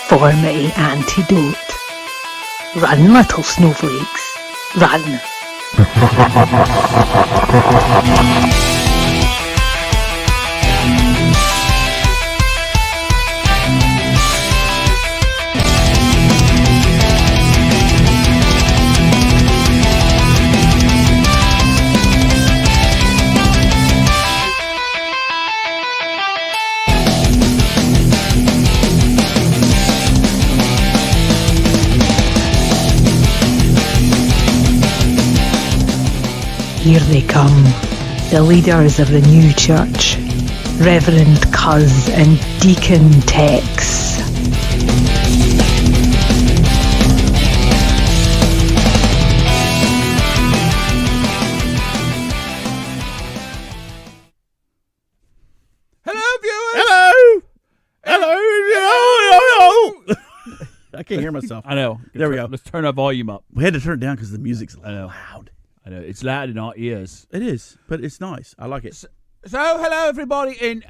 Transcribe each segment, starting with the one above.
Conformity Antidote. Run, little snowflakes. Run. Here they come, the leaders of the new church, Reverend Cuz and Deacon Tex. Hello, viewers. Hello. Hello. I can't hear myself. I know. There we go. Let's turn our volume up. We had to turn it down because the music's I know. loud. I know. It's loud in our ears. It is, but it's nice. I like it. So hello, everybody, and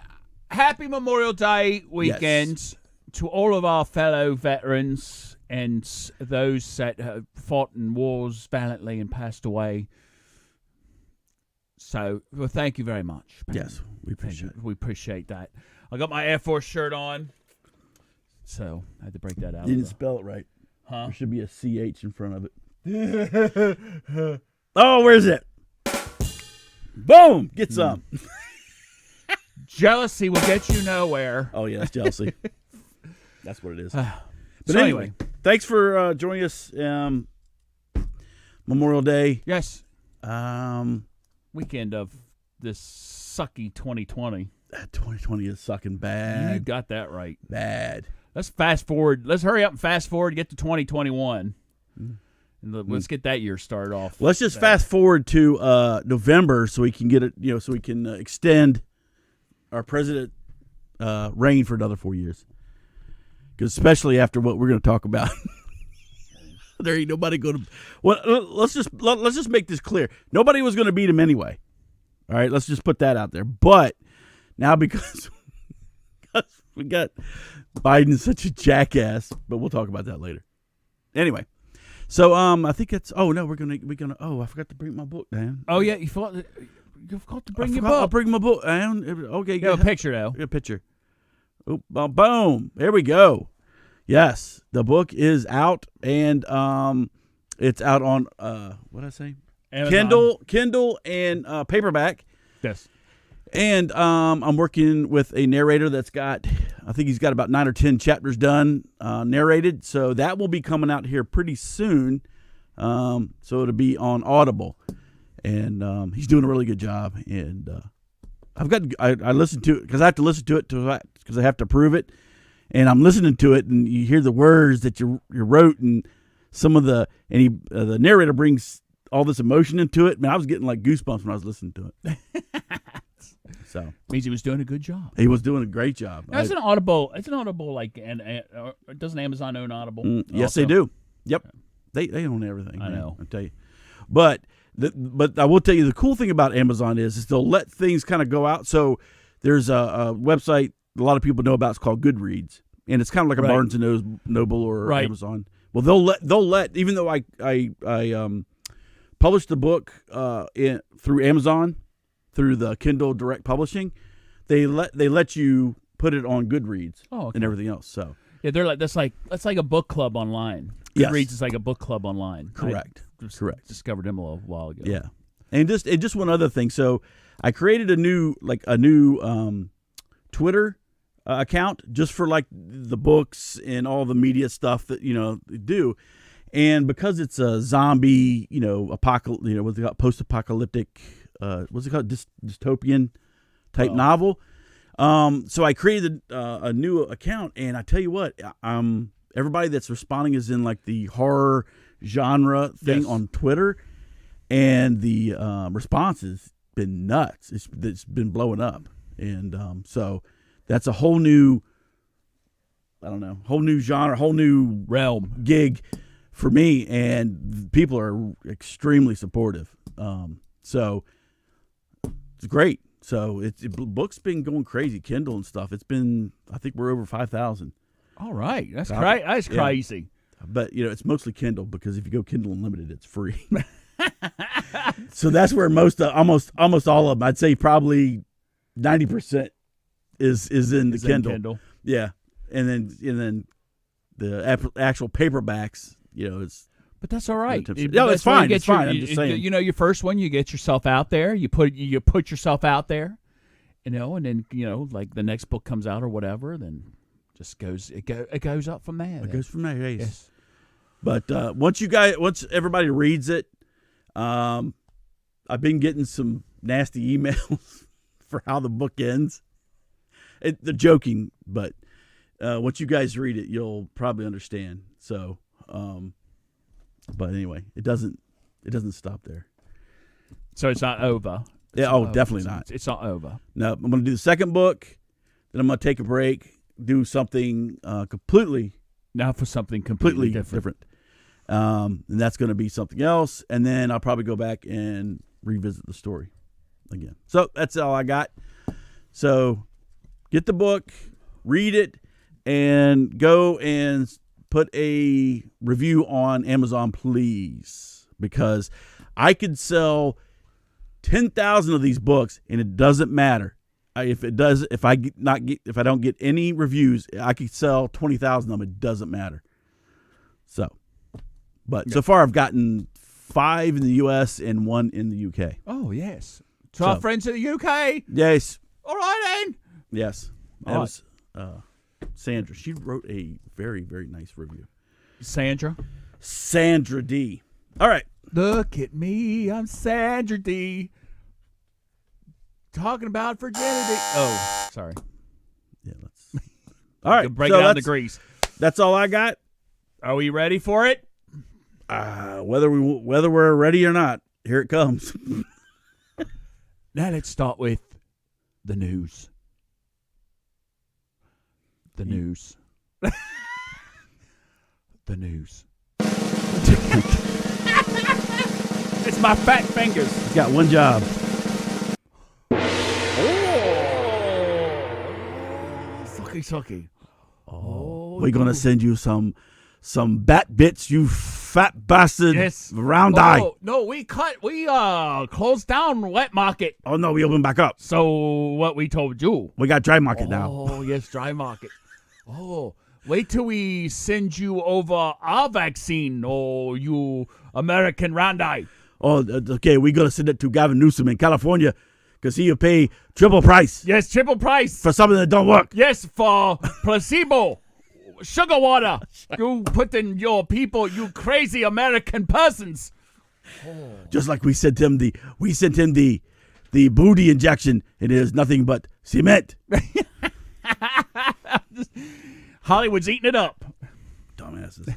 happy Memorial Day weekend to all of our fellow veterans and those that have fought in wars valiantly and passed away. So, well, thank you very much. Yes, we appreciate it. We appreciate that. I got my Air Force shirt on, so I had to break that out. You didn't spell it right. Huh? There should be a CH in front of it. Oh, where's it? Boom! Get some. Jealousy will get you nowhere. Oh, yeah, that's jealousy. That's what it is. But So anyway, thanks for joining us Memorial Day. Yes. Um, Weekend of this sucky 2020. 2020 is sucking You bad. got that right. Bad. Let's fast forward. Let's hurry up and fast forward. Get to 2021. And let's get that year started off. Let's just fast forward to November so we can get it. So we can extend our president reign for another 4 years. Because especially after what we're going to talk about, there ain't nobody going to. Well, let's just make this clear. Nobody was going to beat him anyway. All right, let's just put that out there. But now because we got Biden such a jackass, but we'll talk about that later. Anyway. So I think it's. Oh no, we're gonna. Oh, I forgot to bring my book down. Oh yeah, you forgot to bring your book. I'll bring my book down. Okay, You have a picture though. A picture. Oh, boom! There we go. Yes, the book is out, and it's out on what did I say? Amazon. Kindle, and paperback. Yes. And I'm working with a narrator that's got, I think he's got about 9 or 10 chapters done, narrated. So that will be coming out here pretty soon. So it'll be on Audible. And he's doing a really good job. And I listened to it because I have to listen to it because I have to prove it. And I'm listening to it, and you hear the words that you wrote, and some of the narrator brings all this emotion into it. Man, I was getting like goosebumps when I was listening to it. So Means he was doing a good job. he was doing a great job. Now, it's an Audible like, and doesn't Amazon own Audible? Yes, also? they do. Yep, they own everything. I man, know. I tell you, but I will tell you the cool thing about Amazon is they'll let things kind of go out. So there's a website a lot of people know about. It's called Goodreads, and it's kind of like a Right. Barnes and Noble or Right. Amazon. Well, they'll let even though I published the book through Amazon. Through the Kindle Direct Publishing, they let you put it on Goodreads and everything else. So yeah, they're like that's like a book club online. Yes. Goodreads is like a book club online. Correct. Correct. Discovered them a little while ago. Yeah, and just one other thing. So I created a new Twitter account just for like the books and all the media stuff that they do, and because it's a zombie what's it called, post-apocalyptic. What's it called? Dystopian type novel. So I created a new account, and I tell you what, everybody that's responding is in like the horror genre thing on Twitter, and the response has been nuts. It's been blowing up, and so that's a whole new, whole new genre, whole new Realm. gig for me, and people are extremely supportive. So it's great. So book's been going crazy, Kindle and stuff. It's been, I think we're over 5,000. All right, that's crazy. But it's mostly Kindle, because if you go Kindle Unlimited, it's free. So that's where almost all of them, I'd say probably 90% is in the Kindle. Yeah, and then the actual paperbacks, it's. But that's all right. No, it's fine. It's fine. I'm just saying. Your first one, you get yourself out there. You put yourself out there, and then like the next book comes out or whatever, then just goes up from there. It goes from there. Yes. But once everybody reads it, I've been getting some nasty emails for how the book ends. They're joking, but once you guys read it, you'll probably understand. So, but anyway, it doesn't stop there. So it's not over. Definitely not. It's not over. No, I'm going to do the second book, then I'm going to take a break, do something completely. Now for something completely different. And that's going to be something else, and then I'll probably go back and revisit the story again. So that's all I got. So get the book, read it, and go and put a review on Amazon, please, because I could sell 10,000 of these books, and it doesn't matter. If I don't get any reviews, I could sell 20,000 of them. It doesn't matter. But so far I've gotten 5 in the U.S. and 1 in the U.K. Oh yes, to our friends in the U.K. Yes. All right then. Yes, that was Sandra. She wrote a very, very nice review. Sandra D. All right. Look at me, I'm Sandra D. Talking about virginity. Oh, sorry. Yeah, let's. All right, break down the grease. That's all I got. Are we ready for it? Whether we're ready or not, here it comes. Now let's start with the news. The news. The news. It's my fat fingers. It's got one job. Sucky. Oh, we're gonna send you some bat bits, you fat bastard. Yes. Round eye. No, we closed down wet market. Oh no, we opened back up. So what we told you. We got dry market now. Oh yes, dry market. Oh, wait till we send you over our vaccine, you American round eye. Oh, okay, we're gonna send it to Gavin Newsom in California, because he'll pay triple price. Yes, triple price. For something that don't work. Yes, for placebo. Sugar water. You put in your people, you crazy American persons. Oh. Just like we sent him the booty injection. It is nothing but cement. Hollywood's eating it up. Dumbasses.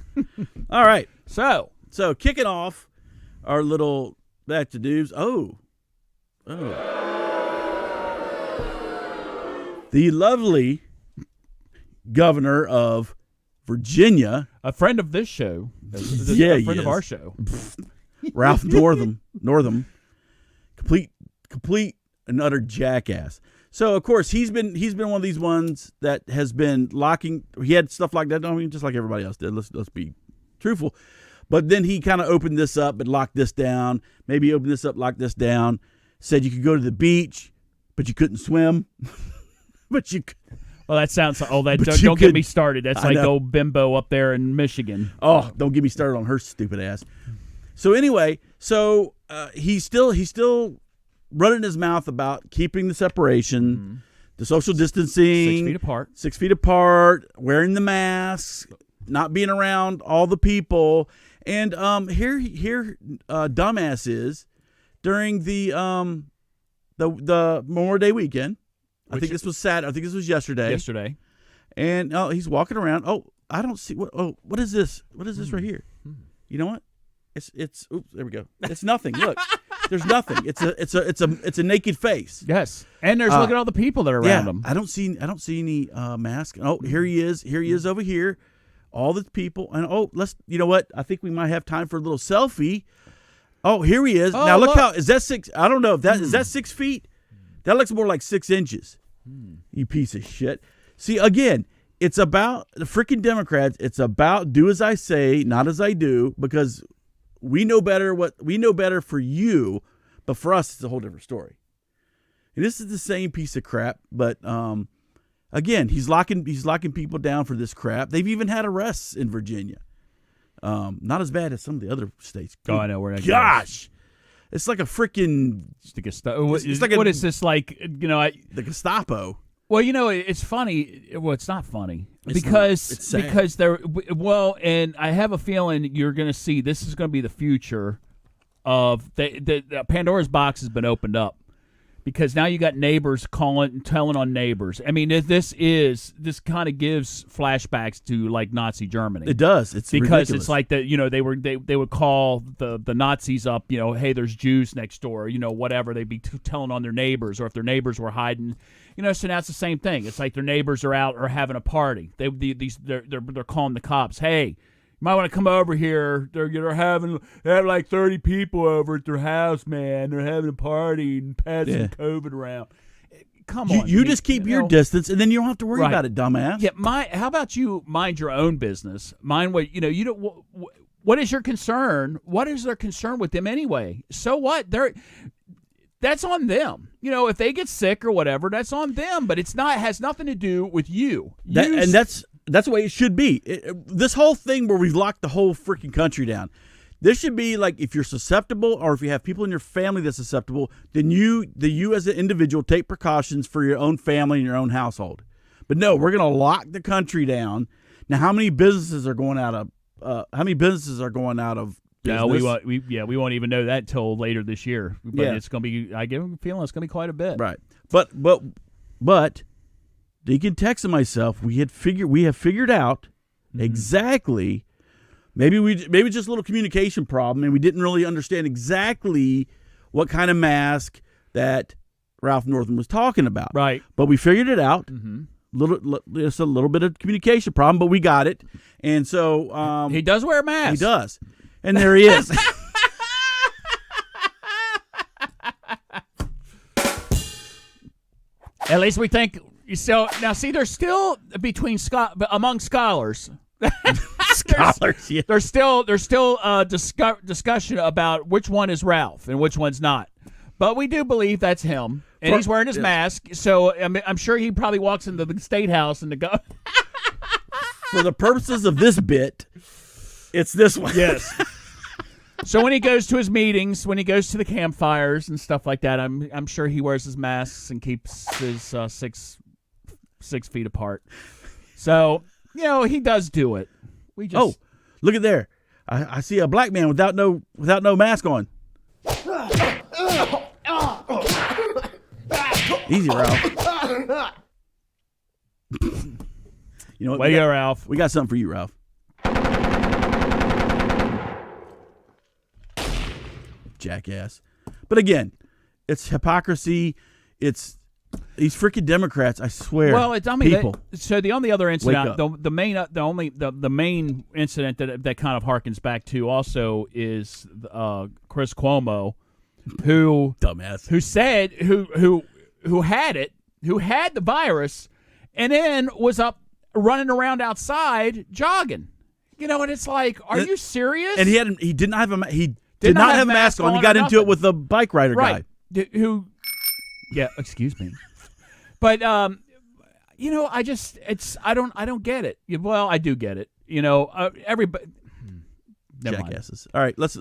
All right. So kicking off our little back to news. Oh. The lovely governor of Virginia, a friend of this show, a friend of our show, Ralph Northam, complete and utter jackass. So of course he's been one of these ones that has been locking. He had stuff like that. I mean, just like everybody else did. Let's be truthful. But then he kind of opened this up and locked this down. Maybe opened this up, locked this down. Said you could go to the beach, but you couldn't swim. But you. Well, that sounds. Don't get me started. That's like old Bimbo up there in Michigan. Oh, don't get me started on her stupid ass. So anyway, he's still running his mouth about keeping the separation, the social distancing, 6 feet apart, wearing the masks, not being around all the people, and here, dumbass is during the Memorial Day weekend. I think this was Saturday. I think this was yesterday. And he's walking around. Oh, I don't see what is this? What is this right here? You know what? It's oops, there we go. It's nothing. Look. There's nothing. It's a naked face. Yes. And look at all the people that are around him. I don't see any mask. Oh, here he is. Here he is over here. All the people. And you know what? I think we might have time for a little selfie. Oh, here he is. Now look how is that 6? I don't know if that is that 6 feet. That looks more like 6 inches. You piece of shit. See, again, it's about the freaking Democrats. It's about do as I say, not as I do, because we know better for you, but for us, it's a whole different story. And this is the same piece of crap, but again, he's locking people down for this crap. They've even had arrests in Virginia. Not as bad as some of the other states. Oh, I know where that gosh. It's like a freaking. What is this like? The Gestapo. Well, it's funny. Well, it's not funny It's because they're and I have a feeling you're going to see this is going to be the future of the Pandora's box has been opened up. Because now you got neighbors calling and telling on neighbors. I mean, this kind of gives flashbacks to like Nazi Germany. It does. It's because ridiculous. it's like that. They would call the Nazis up. Hey, there's Jews next door. Whatever. They'd be telling on their neighbors, or if their neighbors were hiding. So now it's the same thing. It's like their neighbors are out or having a party. They're calling the cops. Hey, you might want to come over here. They have like 30 people over at their house, man. They're having a party and passing COVID around. Come on. You just keep your distance, and then you don't have to worry about it, dumbass. Yeah. How about you mind your own business? Mind what you don't. What is your concern? What is their concern with them anyway? So what? That's on them. If they get sick or whatever, that's on them. But it has nothing to do with you. That's the way it should be. This whole thing where we've locked the whole freaking country down, this should be like if you're susceptible or if you have people in your family that's susceptible, then you as an individual take precautions for your own family and your own household. But no, we're going to lock the country down. Now, how many businesses are going out of business? No, we won't even know that till later this year. But it's going to be. I get a feeling it's going to be quite a bit. Right. But. Deacon Tex and myself, we have figured out exactly. Maybe just a little communication problem, and we didn't really understand exactly what kind of mask that Ralph Northam was talking about. Right. But we figured it out. It's a little bit of communication problem, but we got it. And so he does wear a mask. He does, and there he is. At least we think. So now, see, there's still among scholars. There's still discussion about which one is Ralph and which one's not. But we do believe that's him, and he's wearing his mask. So I'm sure he probably walks into the state house and go. For the purposes of this bit, it's this one. Yes. So when he goes to his meetings, when he goes to the campfires and stuff like that, I'm sure he wears his masks and keeps his 6 feet apart. So, he does do it. Oh, look at there. I see a black man without no mask on. Easy, Ralph. You know what? Way to go, Ralph. We got something for you, Ralph. Jackass. But again, it's hypocrisy. It's these freaking Democrats, I swear. Well, people. So the only other incident, the main incident that kind of harkens back to also is Chris Cuomo, who dumbass, who said who had the virus, and then was up running around outside jogging. And it's like, are you serious? And he did not have a mask on. He got into it with the bike rider guy. Yeah, excuse me. But I don't get it. Well, I do get it. Everybody jackasses. All right, let's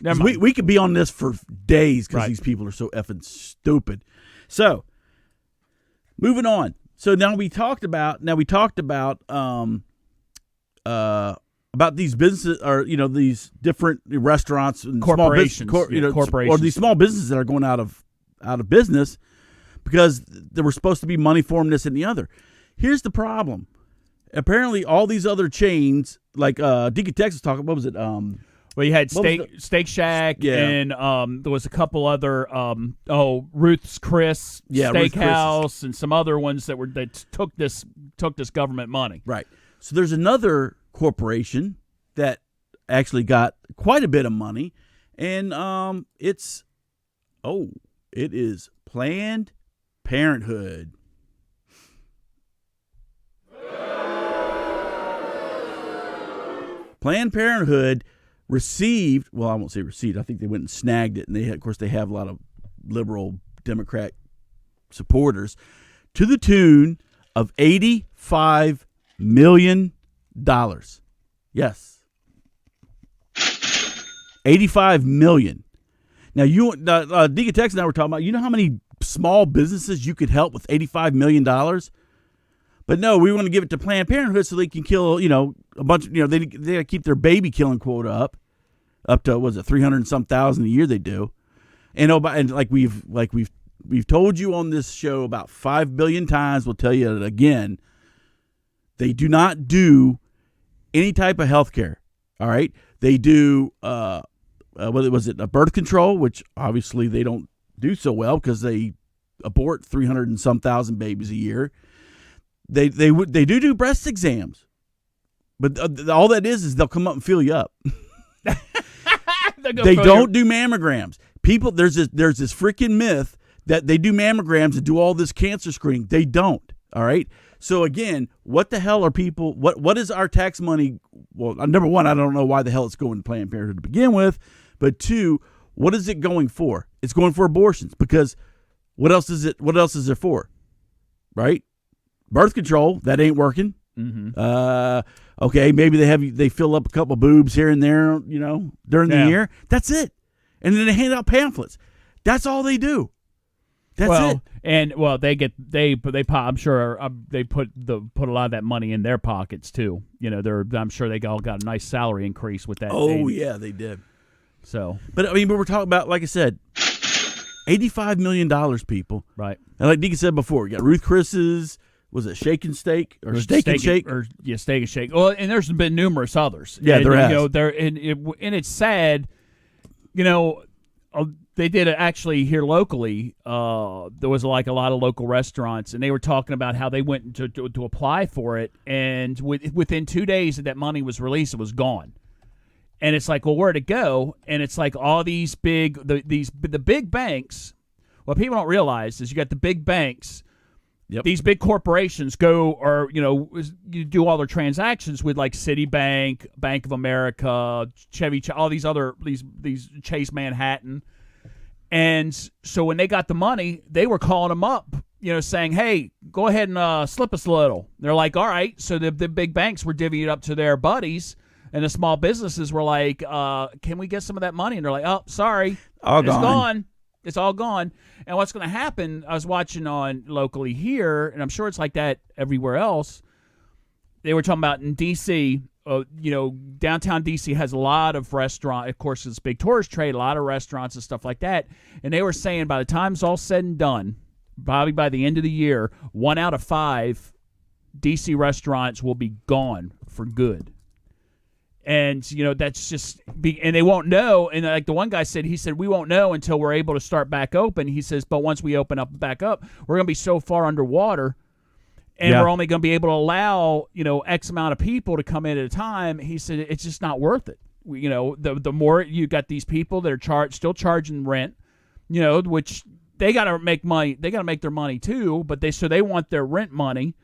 we could be on this for days because these people are so effing stupid. So, moving on. So now we talked about these businesses or these different restaurants and corporations, corporations, or these small businesses that are going out of business because there were supposed to be money for them, this and the other. Here's the problem. Apparently, all these other chains, like Deacon Texas talking, what was it? Well, you had Steak Shack, and there was a couple other Ruth's Chris Steakhouse, and some other ones that took this government money. Right. So there's another corporation that actually got quite a bit of money, and it is Planned Parenthood. Planned Parenthood received, well, I won't say received, I think they went and snagged it, and of course they have a lot of liberal Democrat supporters, to the tune of $85 million. Yes. $85 million. Now, Deacon Tex and I were talking about, you know how many small businesses you could help with $85 million? But no, we want to give it to Planned Parenthood so they can kill, a bunch of, they got to keep their baby killing quota up to, was it 300 and some thousand a year they do. And like we've told you on this show about 5 billion times, we'll tell you it again, they do not do any type of health care. All right? They do, was it a birth control, which obviously they don't do so well because they abort 300 and some thousand babies a year. They do breast exams, but all that is they'll come up and fill you up. They don't do mammograms. People, there's this freaking myth that they do mammograms and do all this cancer screening. They don't. All right. So again, what the hell are people? What is our tax money? Well, number one, I don't know why the hell it's going to Planned Parenthood to begin with, but two, what is it going for? It's going for abortions because what else is it? What else is it for? Right. Birth control, that ain't working. Mm-hmm. Okay, maybe they fill up a couple boobs here and there, during the year. That's it. And then they hand out pamphlets. That's all they do. That's it. And I'm sure they put a lot of that money in their pockets too. I'm sure they all got a nice salary increase with that. Oh yeah, they did. So, but we're talking about, like I said, $85 million, people. Right. And like Deacon said before, we got Ruth Chris's. Was it Shake and Steak or Steak and Shake? Steak and Shake. Well, and there's been numerous others. Yeah, and, there has. And it's sad. They did it actually here locally. There was like a lot of local restaurants, and they were talking about how they went to apply for it, and within 2 days that money was released, it was gone. And it's like, well, where'd it go? And it's like all these the big banks. What people don't realize is you got the big banks. Yep. These big corporations you do all their transactions with like Citibank, Bank of America, all these other these Chase Manhattan, and so when they got the money, they were calling them up, saying, "Hey, go ahead and slip us a little." They're like, "All right." So the big banks were divvying it up to their buddies, and the small businesses were like, "Can we get some of that money?" And they're like, "Oh, sorry, it's gone. It's all gone." And what's going to happen, I was watching on locally here, and I'm sure it's like that everywhere else. They were talking about in D.C., downtown D.C. has a lot of restaurants. Of course, it's a big tourist trade, a lot of restaurants and stuff like that. And they were saying by the time it's all said and done, probably by the end of the year, 1 out of 5 D.C. restaurants will be gone for good. And, that's just and they won't know. And like the one guy said, he said, we won't know until we're able to start back open. He says, but once we open up back up, we're going to be so far underwater, and we're only going to be able to allow, X amount of people to come in at a time. He said, it's just not worth it. The more you got these people that are still charging rent, which they got to make money. They got to make their money too, but they want their rent money.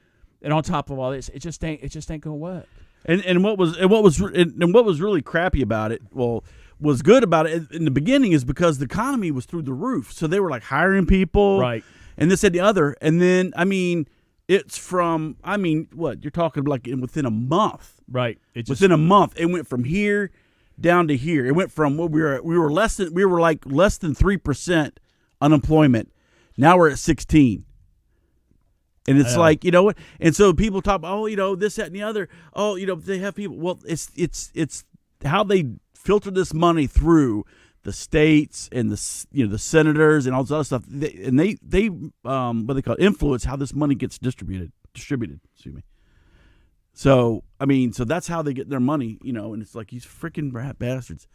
And on top of all this, it just ain't going to work. And what was really crappy about it, was good about it in the beginning is because the economy was through the roof. So they were like hiring people, right? And this and the other. And then it's from what you're talking like within a month, right? Within a month, it went from here down to here. It went from what we were less than 3% unemployment. Now we're at 16%. And it's like, what? And so people talk about, this, that, and the other. Oh, they have people. Well, it's how they filter this money through the states and the senators and all this other stuff. They what they call influence how this money gets distributed. Excuse me. So so that's how they get their money. And it's like these freaking bastards.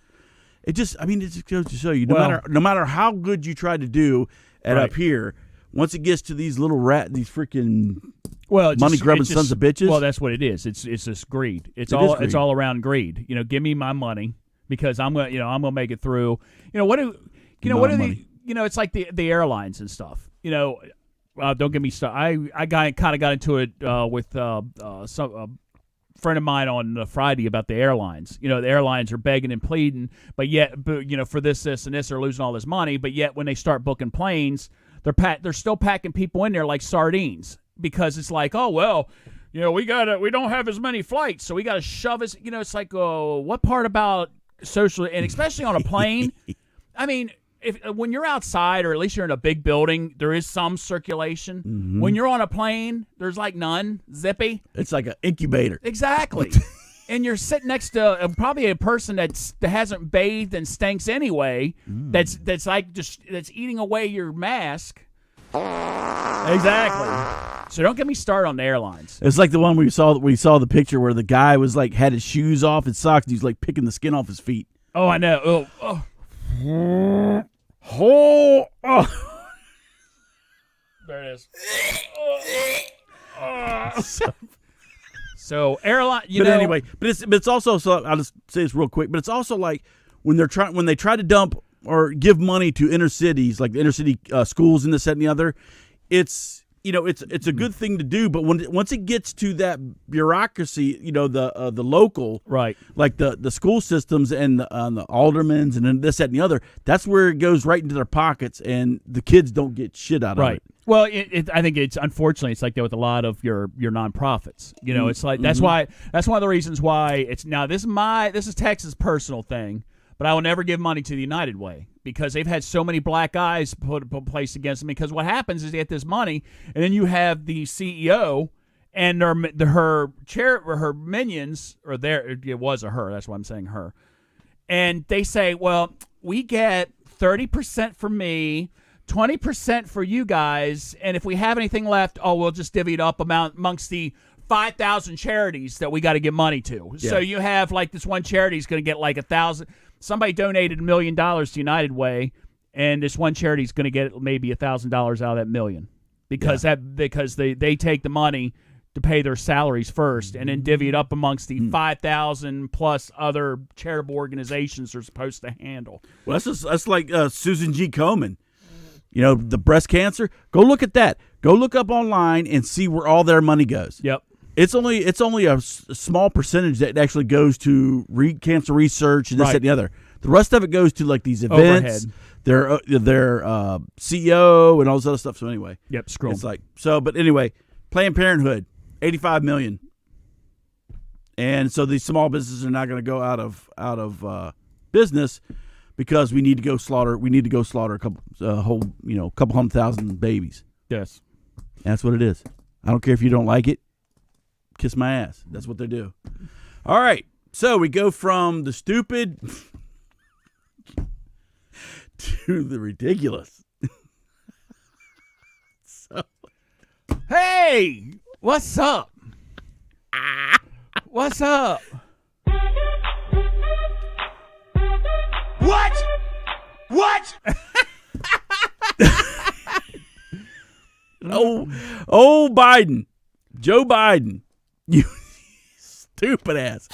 It just goes to show you, no matter how good you try to do up here. Once it gets to these little these freaking money grubbing sons of bitches. Well, that's what it is. It's just greed. It's all around greed. Give me my money because I'm gonna make it through. It's like the airlines and stuff. Don't get me started. I kind of got into it with some friend of mine on Friday about the airlines. The airlines are begging and pleading, but for this, and this, they're losing all this money. But yet, when they start booking planes, they're still packing people in there like sardines because it's like, oh well, we don't have as many flights, so we got to shove us. It's like, oh, what part about social, and especially on a plane? I mean, when you're outside, or at least you're in a big building, there is some circulation. Mm-hmm. When you're on a plane, there's like none. Zippy. It's like an incubator. Exactly. And you're sitting next to probably a person that hasn't bathed and stinks anyway. That's eating away your mask. Exactly. So don't get me started on the airlines. It's like the one we saw the picture where the guy was like had his shoes off, his socks, and he's like picking the skin off his feet. Oh, I know. Oh. There it is. So airline, anyway, but it's also, so I'll just say this real quick, but it's also like when they try to dump or give money to inner cities, like the inner city schools and this, that, and the other, it's a good thing to do, but once it gets to that bureaucracy, the local, right, like the school systems and the aldermans and then this, that, and the other, that's where it goes right into their pockets, and the kids don't get shit out of it. Well, I think it's unfortunately it's like that with a lot of your nonprofits. It's like that's one of the reasons why it's now this is Texas' personal thing, but I will never give money to the United Way because they've had so many black eyes put placed against them. Because what happens is they get this money, and then you have the CEO and her minions, or it was a her. That's why I'm saying her, and they say, well, we get 30% from me, 20% for you guys, and if we have anything left, we'll just divvy it up amongst the 5,000 charities that we got to give money to. Yeah. So you have like this one charity is going to get like 1,000. Somebody donated $1 million to United Way, and this one charity is going to get maybe $1,000 out of that $1 million because they take the money to pay their salaries first, and then divvy it up amongst the 5,000 plus other charitable organizations they're supposed to handle. Well, that's like Susan G. Komen. The breast cancer. Go look at that. Go look up online and see where all their money goes. Yep. It's only a small percentage that actually goes to cancer research and this, that, and the other. The rest of it goes to like these events, their CEO and all this other stuff. So anyway, yep. Scroll. It's like so. But anyway, Planned Parenthood, $85 million, and so these small businesses are not going to go out of business. Because we need to go slaughter a couple 100,000 babies. Yes, that's what it is. I don't care if you don't like it. Kiss my ass. That's what they do. All right, so we go from the stupid to the ridiculous. Hey, what's up? What's up? What? Oh, Biden. Joe Biden. You stupid ass.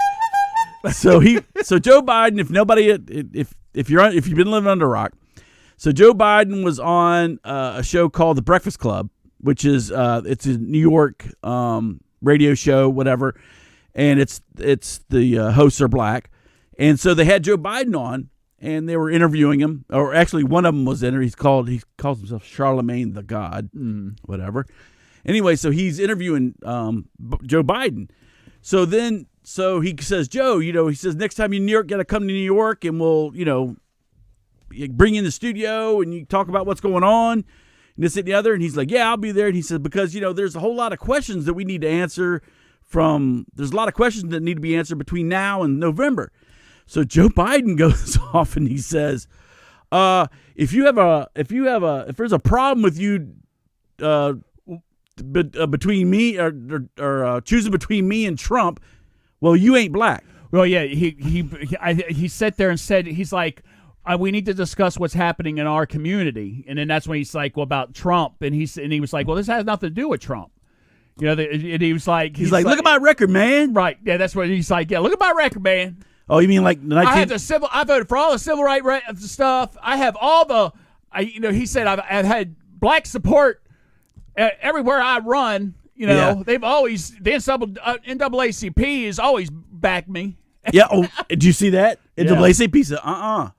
So Joe Biden, if you've been living under a rock. So Joe Biden was on a show called The Breakfast Club, which is it's a New York radio show, whatever. And it's the hosts are black. And so they had Joe Biden on, and they were interviewing him, or actually one of them was in there. He calls himself Charlemagne the God, whatever. Anyway, so he's interviewing Joe Biden. So he says, Joe, he says, next time you're in New York, got to come to New York, and we'll, bring you in the studio, and you talk about what's going on, and this and the other. And he's like, yeah, I'll be there. And he says, because, there's a whole lot of questions that we need to answer there's a lot of questions that need to be answered between now and November. So Joe Biden goes off and he says, if there's a problem with you between me or choosing between me and Trump, well, you ain't black. Well, yeah, he sat there and said, he's like, we need to discuss what's happening in our community, and then that's when he's like, well, about Trump, and he was like, well, this has nothing to do with Trump. And he was like, he's like, look at my record, man. Right? Yeah, that's what he's like. Yeah, look at my record, man. Oh, you mean like I voted for all the civil rights stuff. I have all he said I've had black support everywhere I run, You know, they've always the NAACP has always backed me. Yeah. Oh, did you see that? NAACP said,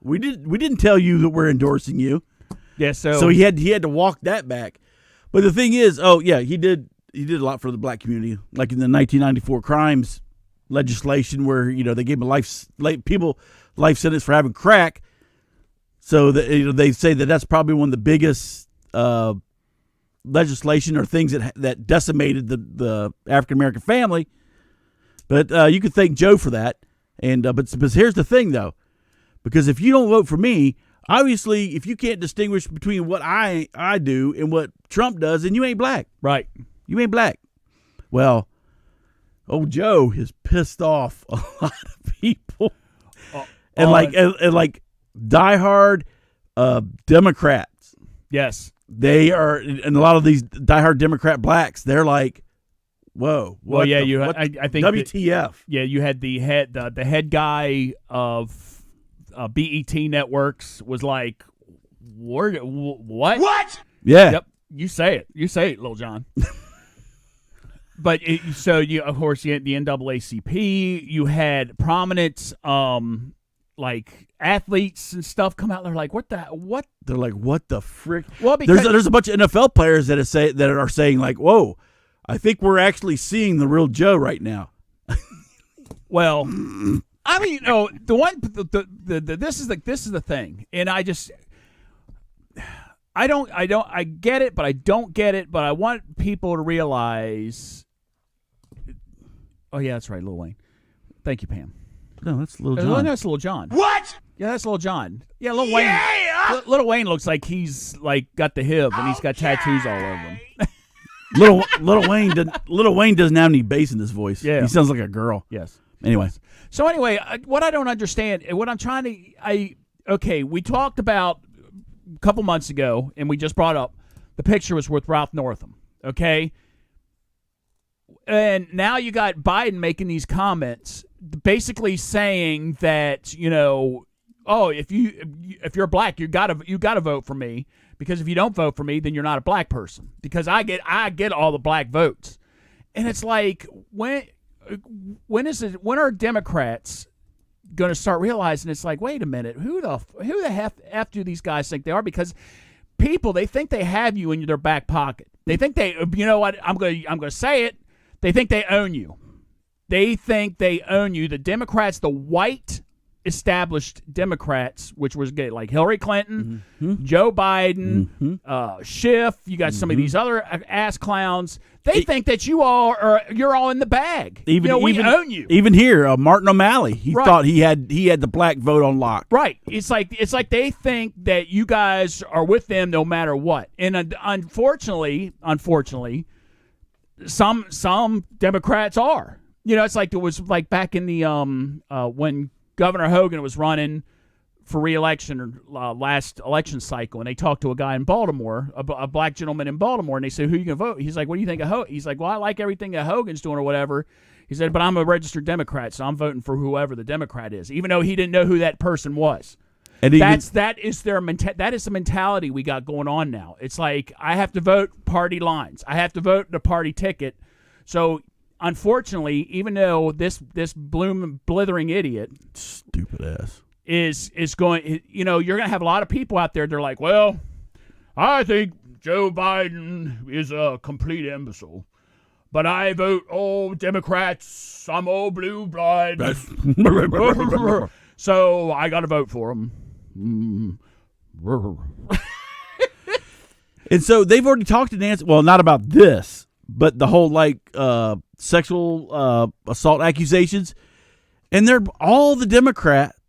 we didn't tell you that we're endorsing you. Yeah. So he had to walk that back. But the thing is, he did a lot for the black community, like in the 1994 crimes legislation, where they gave him a life sentence for having crack. So that they say that's probably one of the biggest legislation or things that decimated the African American family. But you could thank Joe for that. And but here's the thing, though, because if you don't vote for me, obviously, if you can't distinguish between what I do and what Trump does, then you ain't black. Right. You ain't black. Well, old Joe has pissed off a lot of people, and like diehard Democrats. Yes, they are, and a lot of these diehard Democrat blacks. They're like, whoa. Well, yeah, I think WTF? You had the head guy of BET Networks was like, what? What? Yeah. Yep. You say it, Lil John. But of course, you had the NAACP. You had prominent, like athletes and stuff come out. They're like, what? They're like, what the frick? Well, because there's a bunch of NFL players that are saying like, whoa, I think we're actually seeing the real Joe right now. Well, I mean, this is the thing, and I get it, but I don't get it. But I want people to realize. Oh yeah, that's right, Lil Wayne. Thank you, Pam. No, that's Lil John. No, that's Lil John. What? Yeah, that's Lil John. Yeah, Lil Wayne. Lil Wayne looks like he's like got the HIV and he's got tattoos all over him. Lil Wayne doesn't have any bass in his voice. Yeah, he sounds like a girl. Yes. Anyway. So anyway, what I don't understand, what I'm trying to, we talked about a couple months ago, and we just brought up the picture was with Ralph Northam, okay? And now you got Biden making these comments, basically saying that, if you're black, you gotta vote for me, because if you don't vote for me, then you're not a black person, because I get all the black votes. And it's like, when are Democrats going to start realizing it's like, wait a minute, who the F do these guys think they are? Because people, they think they have you in their back pocket. They think I'm going to say it. They think they own you. They think they own you. The Democrats, the white established Democrats, which was like Hillary Clinton, Joe Biden, Schiff. You got some of these other ass clowns. They think that you're all in the bag. We own you. Even here, Martin O'Malley, he thought he had the black vote on lock. Right. It's like they think that you guys are with them no matter what. And unfortunately, some Democrats are. It's like it was like back in the when Governor Hogan was running for re-election last election cycle, and they talked to a guy in Baltimore, a black gentleman in Baltimore, and they said, who are you going to vote? He's like, what do you think of Hogan? He's like, well, I like everything that Hogan's doing or whatever. He said, but I'm a registered Democrat, so I'm voting for whoever the Democrat is, even though he didn't know who that person was. And that is the mentality we got going on now. It's like, I have to vote party lines. I have to vote the party ticket. So unfortunately, even though this blithering idiot, stupid ass, is going, you're going to have a lot of people out there. They're like, well, I think Joe Biden is a complete imbecile, but I vote all Democrats. I'm all blue blood, so I got to vote for him. And so they've already talked to Nancy. Well, not about this, but the whole sexual assault accusations, and all the Democrats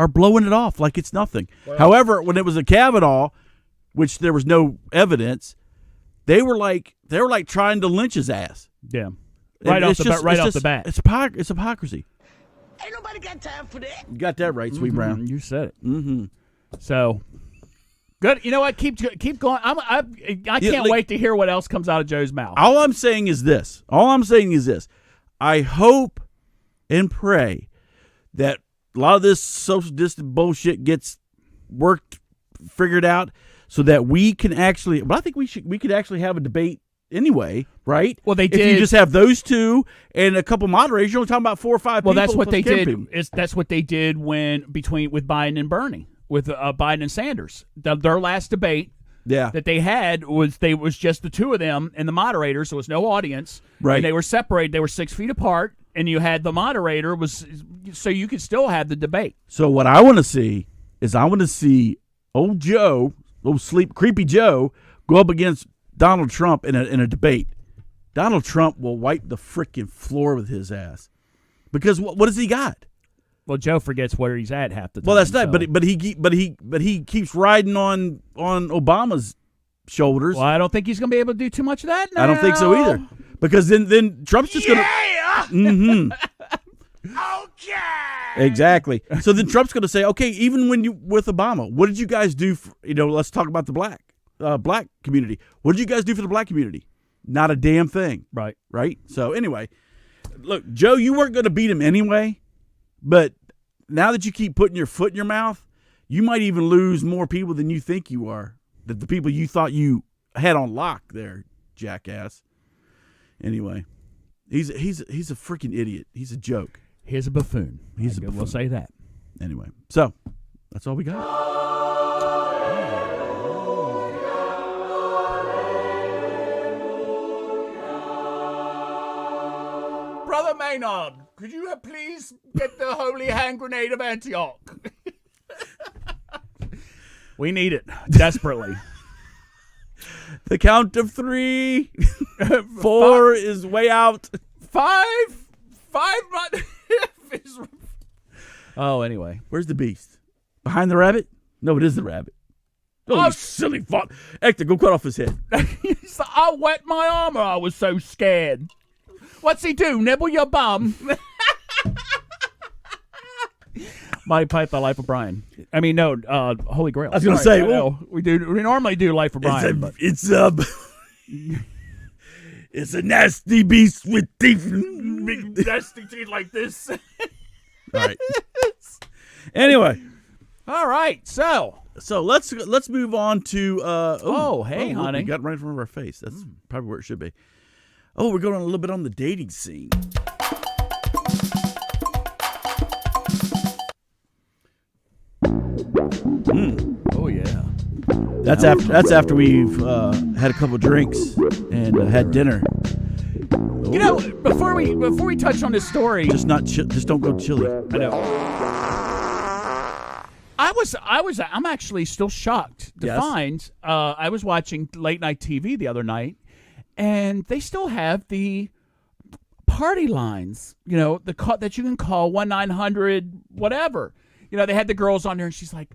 are blowing it off like it's nothing. Wow. However, when it was a Kavanaugh, which there was no evidence, they were like trying to lynch his ass. Yeah, right off the bat. It's hypocrisy. Ain't nobody got time for that. You got that right, Sweet Brown. You said it. Mm-hmm. So good. You know what? Keep going. I can't wait to hear what else comes out of Joe's mouth. All I'm saying is this. I hope and pray that a lot of this social distance bullshit gets figured out, so that we can actually. But I think we could actually have a debate anyway, right? Well, they if did. you just have those two and a couple moderators, you're only talking about 4 or 5 Well, people. that's what plus they 10 did. people. That's what they did with Biden and Bernie, with Biden and Sanders. Their last debate Yeah. that they had was just the two of them and the moderators. There was no audience. Right. And they were separated. They were 6 feet apart, and you had the moderator so you could still have the debate. So what I want to see is old Joe, creepy Joe, go up against Donald Trump in a debate. Donald Trump will wipe the freaking floor with his ass because what does he got? Well, Joe forgets where he's at half the time. Well, that's not. so. But he keeps riding on Obama's shoulders. Well, I don't think he's going to be able to do too much of that now. I don't think so either. Because then Trump's just going to. Mm-hmm. Okay. Exactly. So then Trump's going to say, okay, even when you with Obama, what did you guys do? Let's talk about the black community. What did you guys do for the black community? Not a damn thing. Right. Right. So anyway, look, Joe, you weren't going to beat him anyway, but now that you keep putting your foot in your mouth, you might even lose more people than you think you are. The people you thought you had on lock there, jackass. Anyway, he's a freaking idiot. He's a joke. He's a buffoon. We'll say that. Anyway, so that's all we got. Brother Maynard, could you please get the holy hand grenade of Antioch? We need it desperately. The count of 3. 4 is way out. 5 Oh, anyway. Where's the beast? Behind the rabbit? No, it is the rabbit. Oh, you silly fuck. Hector, go cut off his head. I wet my armor. I was so scared. What's he do? Nibble your bum? Monty Python, Life of Brian. I mean, no, Holy Grail. I was going to say, well, we normally do Life of Brian. It's a nasty beast with teeth. Nasty teeth like this. All right. Anyway. All right. So let's move on to. Hey, look, honey. we got right in front of our face. That's probably where it should be. Oh, we're going on a little bit on the dating scene. Oh yeah. That's after we've had a couple drinks and had dinner. You know, before we touch on this story, Just don't go chili. I know. I'm actually still shocked to Yes. find I was watching late night TV the other night, and they still have the party lines. You know, that you can call 1-900 whatever. You know, they had the girls on there, and she's like,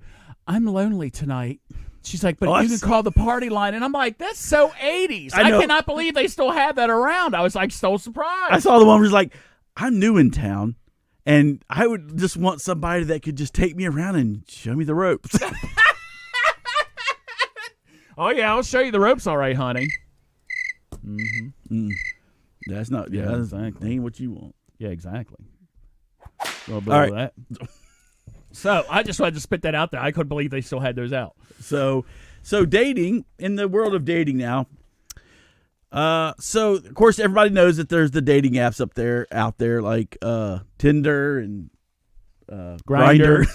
"I'm lonely tonight." She's like, "But you can call the party line," and I'm like, "That's so 80s." I cannot believe they still have that around. I was like so surprised. I saw the one where he's like, "I'm new in town, and I would just want somebody that could just take me around and show me the ropes." Oh yeah, I'll show you the ropes, all right, honey. That's not. Yeah, That exactly. ain't what you want. Yeah, exactly. A little bit All of right. that. So I just wanted to spit that out there. I couldn't believe they still had those out. So dating, in the world of dating now. So of course everybody knows that there's the dating apps out there like Tinder and Grindr.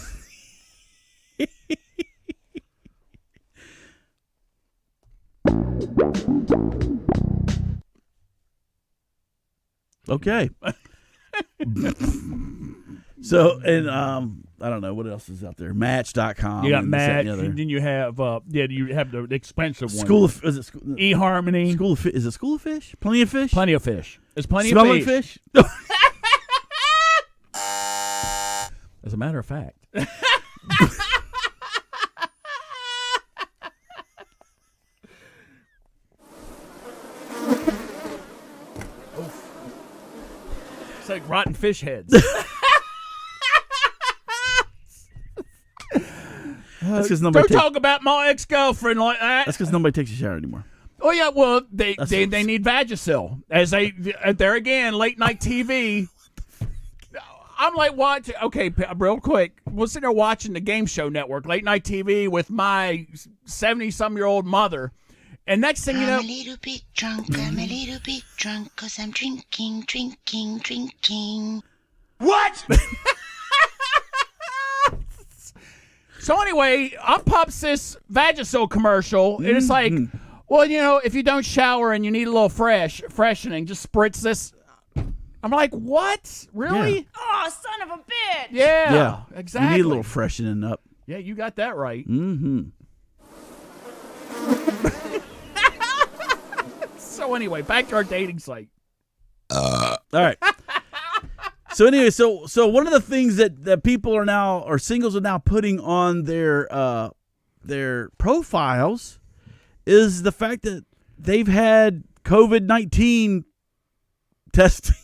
Okay. So, and I don't know what else is out there. Match.com. You got and this, that, Match, and the other. and then you have you have the expensive one. Is it eHarmony. School of Is it School of Fish? Plenty of Fish? Plenty of fish. There's plenty Smelling of fish. fish? As a matter of fact. It's like rotten fish heads. That's because nobody Don't talk about my ex-girlfriend like that. That's because nobody takes a shower anymore. Oh yeah, well they need Vagisil as they're again late night TV. I'm like watching. Okay, real quick, we're sitting there watching the Game Show Network, late night TV with my 70-some-year-old mother, And next thing you know, I'm a little bit drunk, I'm a little bit drunk, 'cause I'm drinking. What? so anyway, up pops this Vagisil commercial, and it's like, well, you know, if you don't shower and you need a little freshening, just spritz this. I'm like, what? Really? Yeah. Oh, son of a bitch! Yeah, exactly. You need a little freshening up. Yeah, you got that right. Mm-hmm. So anyway, back to our dating site. All right. So anyway, so one of the things that people are now, or singles are now putting on their profiles is the fact that they've had COVID-19 testing.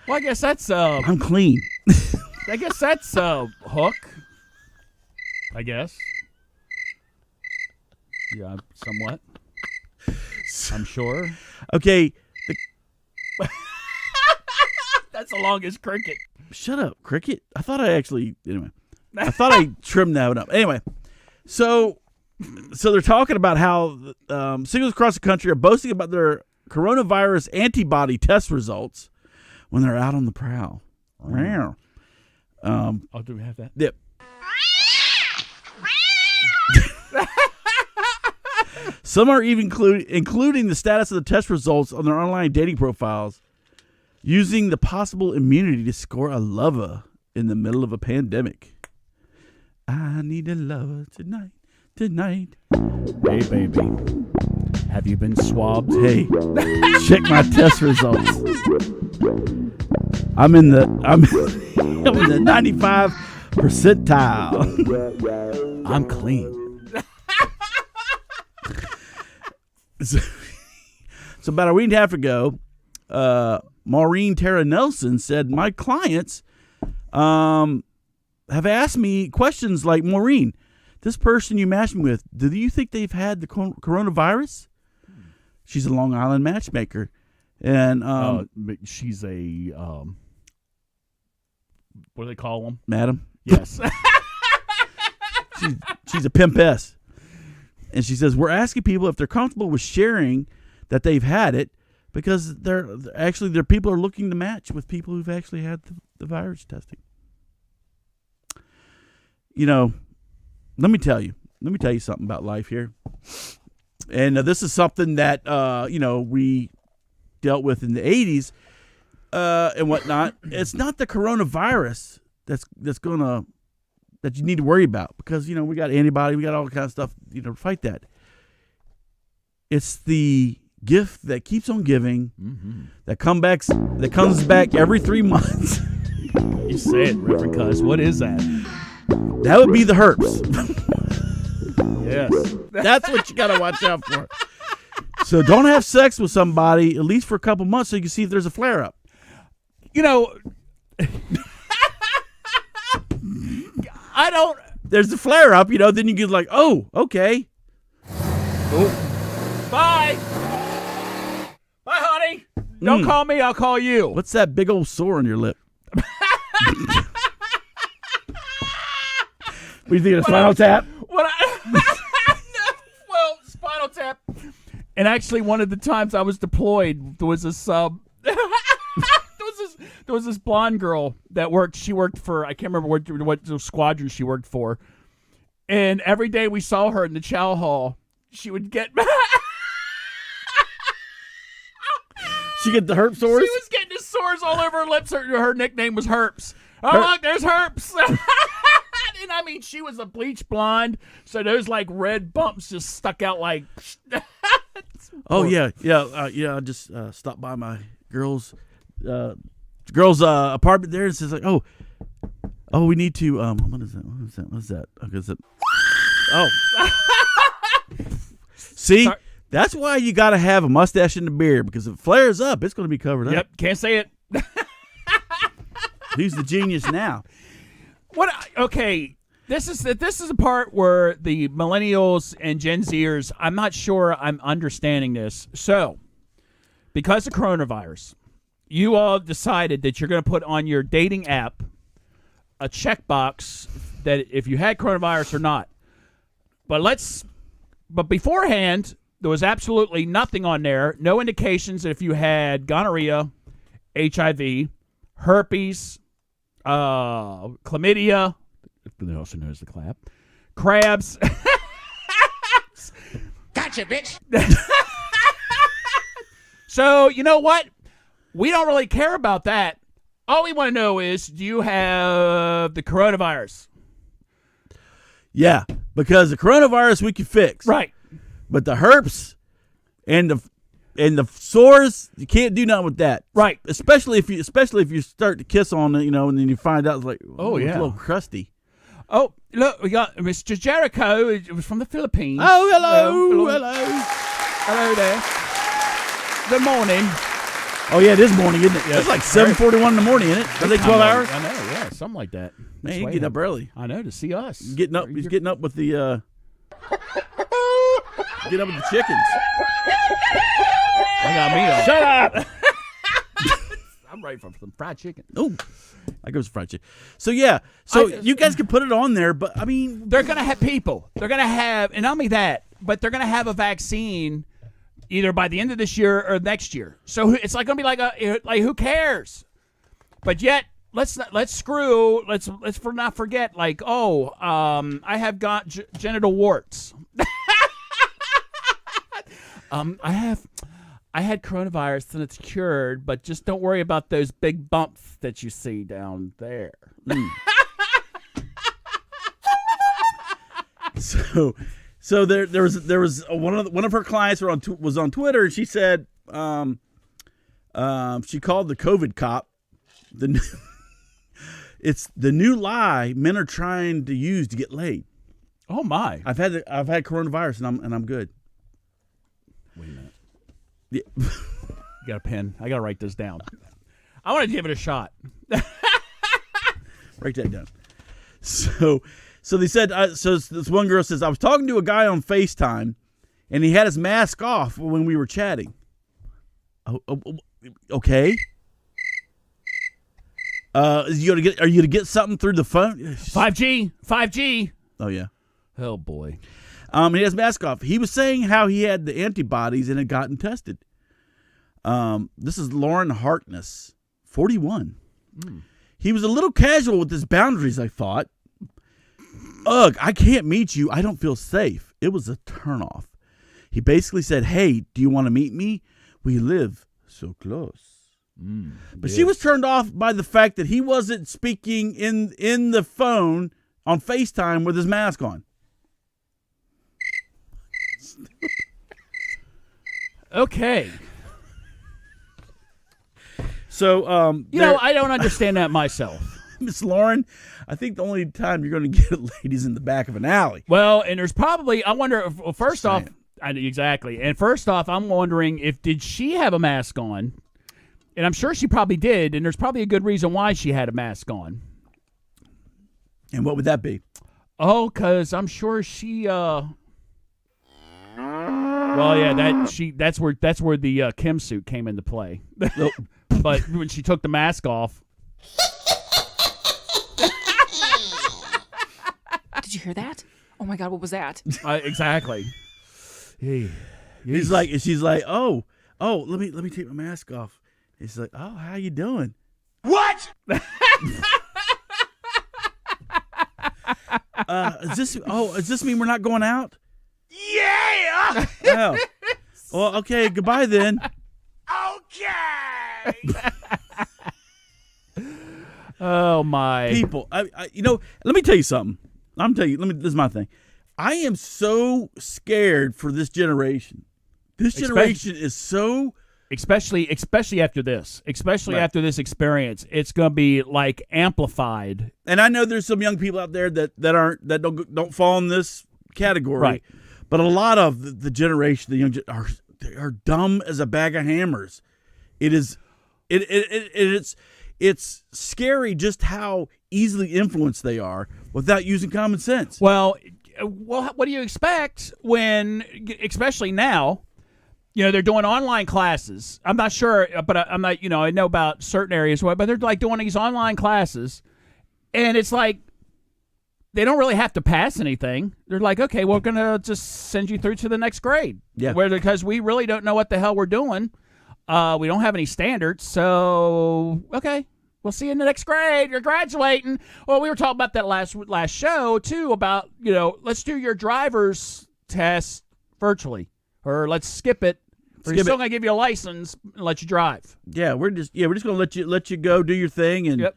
Well, I guess that's I'm clean. I guess that's hook. I guess. Yeah, somewhat. I'm sure. Okay. That's the longest cricket. Shut up, cricket. I thought I trimmed that one up. Anyway, so they're talking about how singles across the country are boasting about their coronavirus antibody test results when they're out on the prowl. Oh, do we have that? Yep. Some are even including the status of the test results on their online dating profiles, using the possible immunity to score a lover in the middle of a pandemic. I need a lover tonight. Hey, baby. Have you been swabbed? Hey, check my test results. I'm in the 95 percentile. I'm clean. So about a week and a half ago, Maureen Tara Nelson said, my clients have asked me questions like, Maureen, this person you matched me with, do you think they've had the coronavirus? She's a Long Island matchmaker. And she's a, what do they call them? Madam? Yes. She's a pimpess. And she says, we're asking people if they're comfortable with sharing that they've had it, because they're people are looking to match with people who've actually had the virus testing. You know, let me tell you something about life here. And this is something that, we dealt with in the 80s and whatnot. It's not the coronavirus that's that you need to worry about, because, we got antibody, we got all kinds of stuff, to fight that. It's the gift that keeps on giving, that comes back every 3 months. You say it, Reverend Cuz. What is that? That would be the herpes. Yes. That's what you got to watch out for. So don't have sex with somebody, at least for a couple months, so you can see if there's a flare-up. There's a flare-up, then you get like, oh, okay. Oh. Bye. Bye, honey. Don't call me, I'll call you. What's that big old sore on your lip? What do you think of Spinal Tap? Spinal Tap. And actually, one of the times I was deployed, there was this there was this blonde girl that worked. She worked for, I can't remember what squadron she worked for. And every day we saw her in the chow hall, she would get. She get the herp sores? She was getting the sores all over her lips. Her nickname was Herps. Oh, look, there's Herps. And I mean, she was a bleach blonde, so those like red bumps just stuck out like. Oh yeah. I just stopped by my girl's apartment there, and says like, oh, we need to what is that? Okay, is it? Oh, see, sorry. That's why you got to have a mustache and a beard, because if it flares up, it's going to be covered up. Yep, can't say it. Who's the genius now? Okay, this is a part where the millennials and Gen Zers, I'm not sure I'm understanding this. So, because of coronavirus, you all decided that you're going to put on your dating app a checkbox that if you had coronavirus or not. But beforehand, there was absolutely nothing on there. No indications that if you had gonorrhea, HIV, herpes, chlamydia, also known as the clap, crabs. Gotcha, bitch. So, you know what? We don't really care about that. All we want to know is, do you have the coronavirus? Yeah, because the coronavirus we can fix. Right. But the herpes and the sores, you can't do nothing with that. Right. Especially if you start to kiss on it, and then you find out it's like, Oh, it's yeah. a little crusty. Oh, look, we got Mr. Jericho. It was from the Philippines. Oh, hello. Hello there. Good morning. Oh yeah, it is morning, isn't it? Yeah, It's like 7:41 in the morning, isn't it? I think 12 hours. I know, yeah, something like that. Man, you get up early. I know, to see us. He's getting up with the getting up with the chickens. I got me up. Shut up. I'm ready for some fried chicken. Oh, I goes fried chicken. So yeah, you guys can put it on there, but I mean, They're going to have people. They're going to have, and not only that, but they're going to have a vaccine either by the end of this year or next year. So it's like going to be like who cares? But yet, let's not forget, I have got genital warts. I had coronavirus and it's cured, but just don't worry about those big bumps that you see down there. So there was one of her clients was on Twitter, and she said she called the COVID cop. It's the new lie men are trying to use to get laid. Oh my! I've had coronavirus and I'm good. Wait a minute. Yeah. You got a pen? I got to write this down. I want to give it a shot. Write that down. So they said, so this one girl says, I was talking to a guy on FaceTime, and he had his mask off when we were chatting. Okay. Are you gonna get something through the phone? 5G. Oh yeah. Oh boy. He has his mask off. He was saying how he had the antibodies and had gotten tested. This is Lauren Harkness, 41. He was a little casual with his boundaries, I thought. Ugh, I can't meet you. I don't feel safe. It was a turnoff. He basically said, hey, do you want to meet me? We live so close. But she was turned off by the fact that he wasn't speaking in the phone on FaceTime with his mask on. Okay. So, I don't understand that myself. Miss Lauren, I think the only time you're going to get a lady's in the back of an alley. Well, and there's probably, I wonder, first off, exactly. And first off, I'm wondering did she have a mask on? And I'm sure she probably did. And there's probably a good reason why she had a mask on. And what would that be? Oh, because I'm sure she, well, yeah, that's where the Kim suit came into play. But when she took the mask off. Did you hear that? Oh my God, what was that? Exactly. Hey, she's like, oh, let me take my mask off. He's like, oh, how you doing? What? Does this mean we're not going out? Yeah. Oh, well, okay, goodbye then. Okay. Oh my people! Let me tell you something. This is my thing. I am so scared for this generation. This generation is so, especially after this, after this experience, it's going to be like amplified. And I know there's some young people out there that don't fall in this category, right? But a lot of the generation, the young are dumb as a bag of hammers. It's scary just how easily influenced they are without using common sense. Well, what do you expect when, especially now, they're doing online classes. I'm not sure, but I'm not, I know about certain areas, but they're like doing these online classes, and it's like, they don't really have to pass anything. They're like, okay, we're going to just send you through to the next grade. Yeah. Because we really don't know what the hell we're doing. We don't have any standards. So, okay, we'll see you in the next grade. You're graduating. Well, we were talking about that last show, too, about, let's do your driver's test virtually. Or let's skip it. We're still going to give you a license and let you drive. Yeah, we're just going to let you go do your thing. And Yep.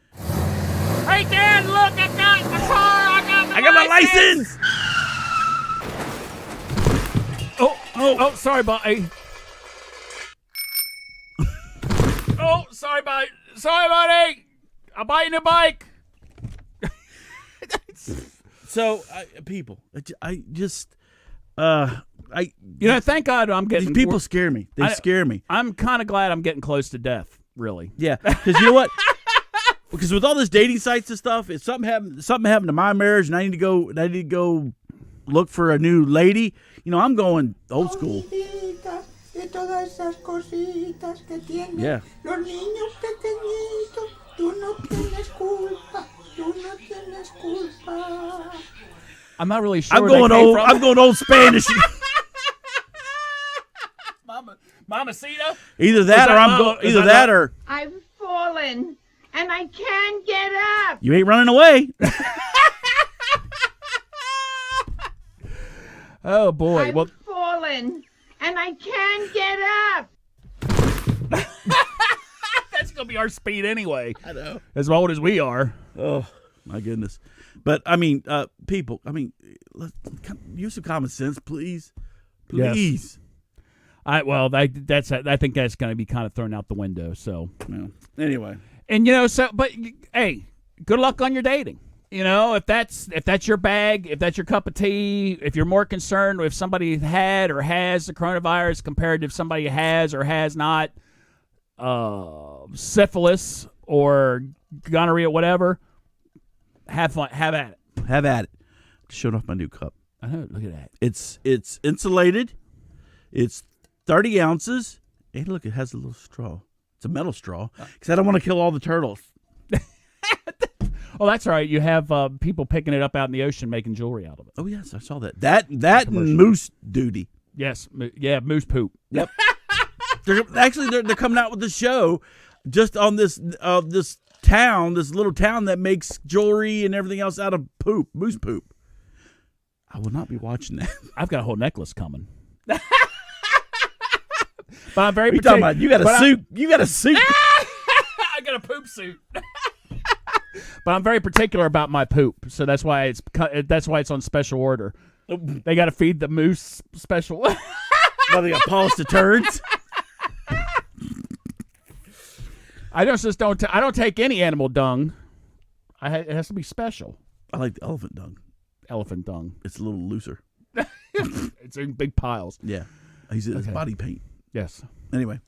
Hey, Dad, look, I got my car. I got my license. Oh, sorry, buddy. Oh, sorry, buddy. Sorry, buddy. I'll buy you a new bike. So, people, Thank God I'm getting... These people scare me. They scare me. I'm kind of glad I'm getting close to death, really. Yeah, because you know what? Because with all this dating sites and stuff, if something happened to my marriage, and I need to go look for a new lady, I'm going old school. Yeah. I'm not really sure. I'm going old Spanish. Mamacita? Either that or I've fallen and I can't get up. you ain't running away. Oh boy! I've fallen and I can't get up. That's gonna be our speed anyway. I know. As old as we are. Oh my goodness! But people. Let's use some common sense, please. Please. Yes. I think that's going to be kind of thrown out the window. So anyway, and but hey, good luck on your dating. If that's your bag, if that's your cup of tea, if you're more concerned if somebody had or has the coronavirus compared to if somebody has or has not syphilis or gonorrhea, whatever, have fun, have at it. Showed off my new cup. I know. Look at that. It's insulated. It's 30 ounces. Hey, look, it has a little straw. It's a metal straw because I don't want to kill all the turtles. Oh, that's right. You have people picking it up out in the ocean making jewelry out of it. Oh yes, I saw that. That and moose duty. Yes, moose poop. Yep. they're coming out with the show just on this this little town that makes jewelry and everything else out of poop, moose poop. I will not be watching that. I've got a whole necklace coming. But I'm very. What are you talking about? You got a suit. You got a suit. I got a poop suit. But I'm very particular about my poop, so that's why it's on special order. They got to feed the moose special. Well, they got polished the turds. I don't take any animal dung. It has to be special. I like the elephant dung. Elephant dung. It's a little looser. It's in big piles. Yeah. It's body paint. Yes. Anyway.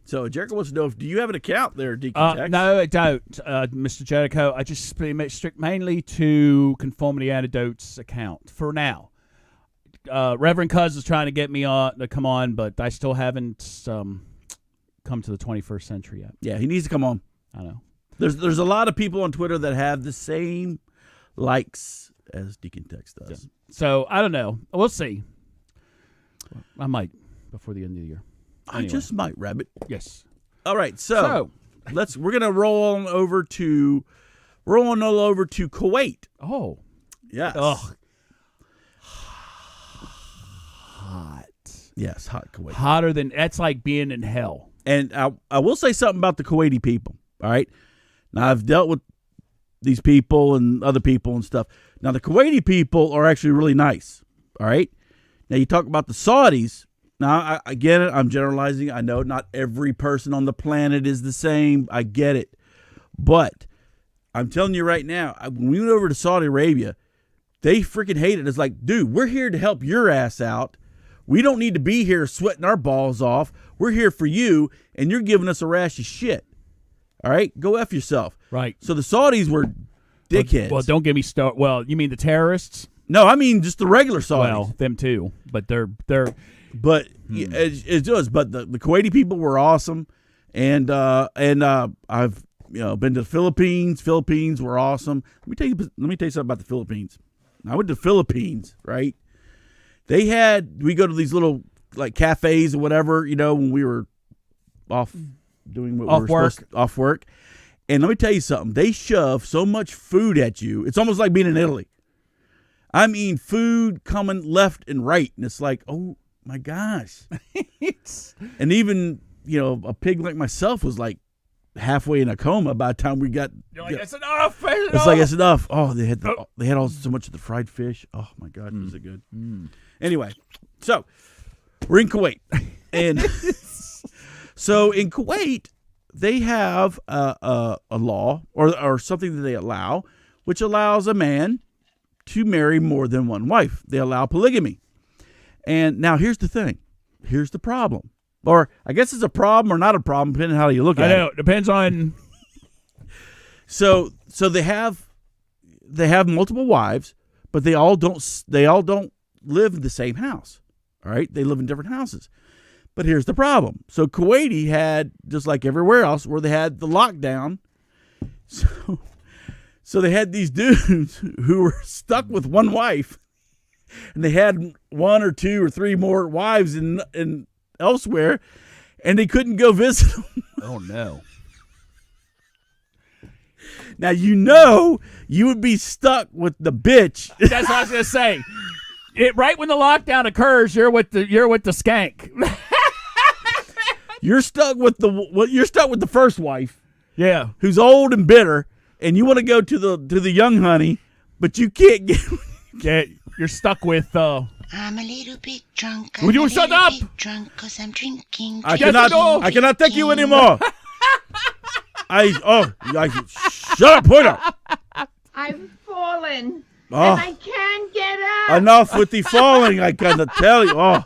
So Jericho wants to know do you have an account there, Deacon Tex? No, I don't, Mr. Jericho. I just stick mainly to Conformity Antidote's account for now. Reverend Cuz is trying to get me to come on, but I still haven't come to the 21st century yet. Yeah, he needs to come on. I know. There's a lot of people on Twitter that have the same likes as Deacon Tex does. Yeah. So I don't know. We'll see. I might before the end of the year. Anyway. I just might, Rabbit. Yes. All right, so we're gonna roll on over to Kuwait. Oh. Yes. Ugh. Hot. Yes, hot Kuwait. Hotter than that's like being in hell. And I will say something about the Kuwaiti people. All right. Now I've dealt with these people and other people and stuff. Now the Kuwaiti people are actually really nice. All right. Now you talk about the Saudis. Now, I get it. I'm generalizing. I know not every person on the planet is the same. I get it. But I'm telling you right now, when we went over to Saudi Arabia, they freaking hate it. It's like, dude, we're here to help your ass out. We don't need to be here sweating our balls off. We're here for you, and you're giving us a rash of shit. All right? Go F yourself. Right. So the Saudis were dickheads. Well, don't get me started. Well, you mean the terrorists? No, I mean just the regular Saudis. Well, them too. But they're But it does. But the Kuwaiti people were awesome, and I've been to the Philippines. Philippines were awesome. Let me tell you something about the Philippines. I went to the Philippines, right? We go to these little like cafes or whatever, when we were off doing what we were off work. And let me tell you something. They shove so much food at you. It's almost like being in Italy. I mean, food coming left and right. And it's like, oh my gosh. And even, a pig like myself was like halfway in a coma by the time we got. You're like, it's enough. It's enough. Oh, they had all so much of the fried fish. Oh my God, was it good? Anyway, so we're in Kuwait, and so in Kuwait they have a law or something that they allow, which allows a man to marry more than one wife. They allow polygamy, and now here's the thing. Here's the problem. Or I guess it's a problem or not a problem, depending on how you look at it. I know. It depends on. So they have multiple wives, but they all don't live in the same house. All right, they live in different houses. But here's the problem. So Kuwaiti had, just like everywhere else, where they had the lockdown. So they had these dudes who were stuck with one wife, and they had one or two or three more wives in elsewhere, and they couldn't go visit them. Oh no! Now you would be stuck with the bitch. That's what I was gonna say. Right when the lockdown occurs, you're with the skank. You're stuck with the first wife. Yeah, who's old and bitter, and you want to go to the young honey, but you can't get. You're stuck with. I'm a little bit drunk. Would you shut up? Drunk 'cause I'm drinking. I cannot take you anymore. Shut up, point up. I've fallen. Oh. And I can't get up. Enough with the falling, I gotta tell you.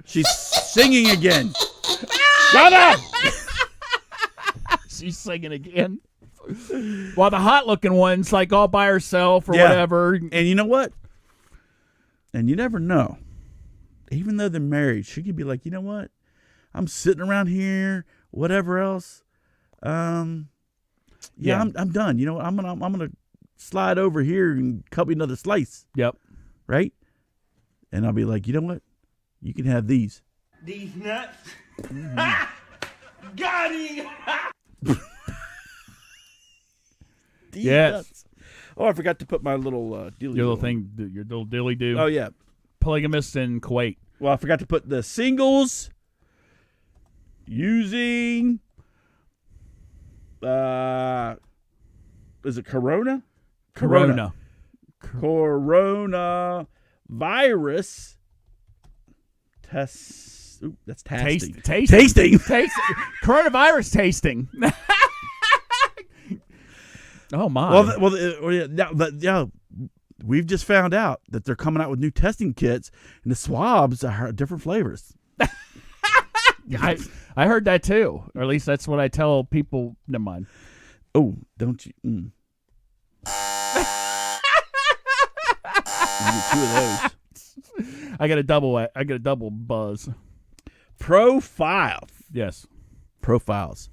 She's singing again. Shut up. She's singing again. While the hot-looking one's like all by herself or whatever. And you know what? And you never know. Even though they're married, she could be like, you know what? I'm sitting around here, whatever else. I'm done. I'm gonna slide over here and cut me another slice. Yep. Right? And I'll be like, you know what? You can have these. These nuts. Got him. Yes. Nuts. Oh, I forgot to put my little dilly. Your little thing, your little dilly do. Oh yeah. Polygamists in Kuwait. Well, I forgot to put the singles using is it Corona? Corona virus test. Ooh, that's tasting. Tasting. Coronavirus tasting. Oh my. We've just found out that they're coming out with new testing kits, and the swabs are different flavors. I heard that too, or at least that's what I tell people. Never mind. Oh, don't you? You get 2 of those. I got a double buzz. Profiles. Yes. Profiles.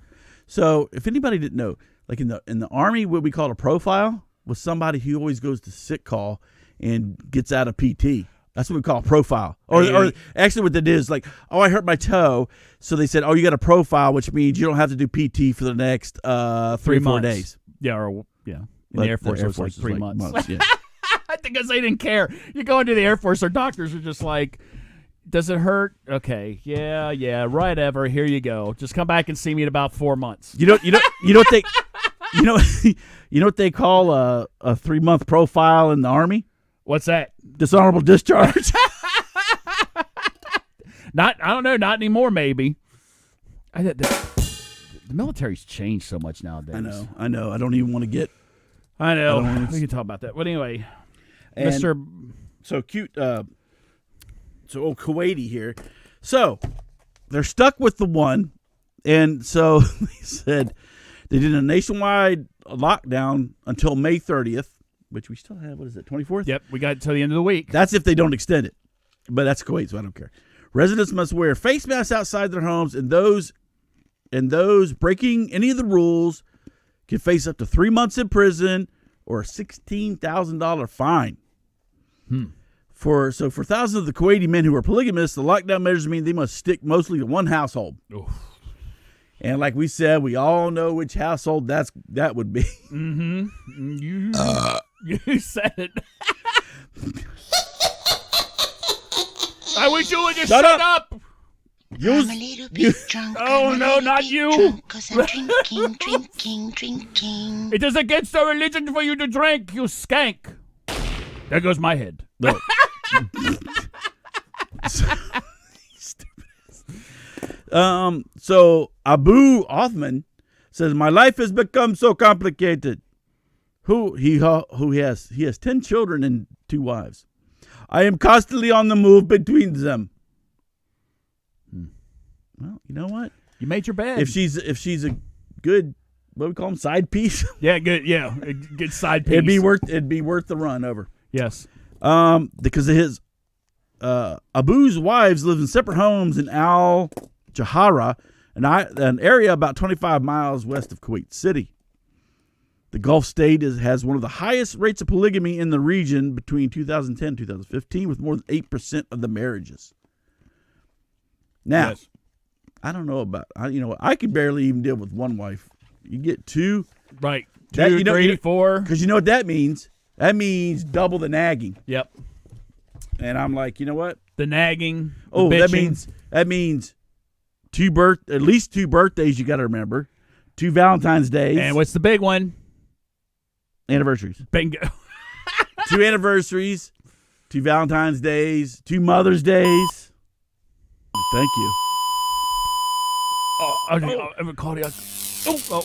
So, if anybody didn't know, like in the Army, what we call a profile was somebody who always goes to sick call and gets out of PT. That's what we call a profile. Or actually what that is, like, I hurt my toe. So they said, you got a profile, which means you don't have to do PT for the next 3 or 4 days. Yeah, In the Air Force, it was like 3 months. Yeah. I think because they didn't care. You go into the Air Force, our doctors are just like, does it hurt? Okay, yeah, whatever. Here you go. Just come back and see me in about 4 months. You know what they, you know what they call a 3-month profile in the Army? What's that? Dishonorable discharge. I don't know. Not anymore. Maybe. The military's changed so much nowadays. I know. I don't even want to get. I know. We can talk about that. But anyway, Mr. So cute. So old Kuwaiti here. So they're stuck with the one, and so they said they did a nationwide lockdown until May 30th, which we still have. What is it? 24th? Yep, we got until the end of the week. That's if they don't extend it, but that's Kuwait, so I don't care. Residents must wear face masks outside their homes, and those and those breaking any of the rules can face up to 3 months in prison or a $16,000 fine. For thousands of the Kuwaiti men who are polygamists, the lockdown measures mean they must stick mostly to one household. Oof. And like we said, we all know which household that would be. Mm-hmm. You said it. I wish you would just shut up. I'm a little bit drunk. Oh, I'm a no, little not bit you. drunk 'cause I'm drinking. It is against our religion for you to drink, you skank. There goes my head. No. So Abu Othman says, my life has become so complicated. He has 10 children and 2 wives. I am constantly on the move between them. Well, you know what? You made your bed. If she's a good, what do we call them, side piece? Yeah, good. Yeah, a good side piece. It'd be worth the run over. Yes. Because of his Abu's wives live in separate homes in Al Jahara, an area about 25 miles west of Kuwait City. The Gulf state has one of the highest rates of polygamy in the region between 2010 and 2015, with more than 8% of the marriages. Now, Yes. I don't know about, I could barely even deal with one wife. You get 2. Right. That- 2, 3, 4. Because you know what that means? That means double the nagging. Yep. And I'm like, you know what? The nagging. The Oh, bitching. that means at least 2 birthdays you got to remember, 2 Valentine's days, And what's the big one? anniversaries, Bingo. 2 anniversaries, 2 Valentine's days, 2 Mother's days. Thank you. Oh,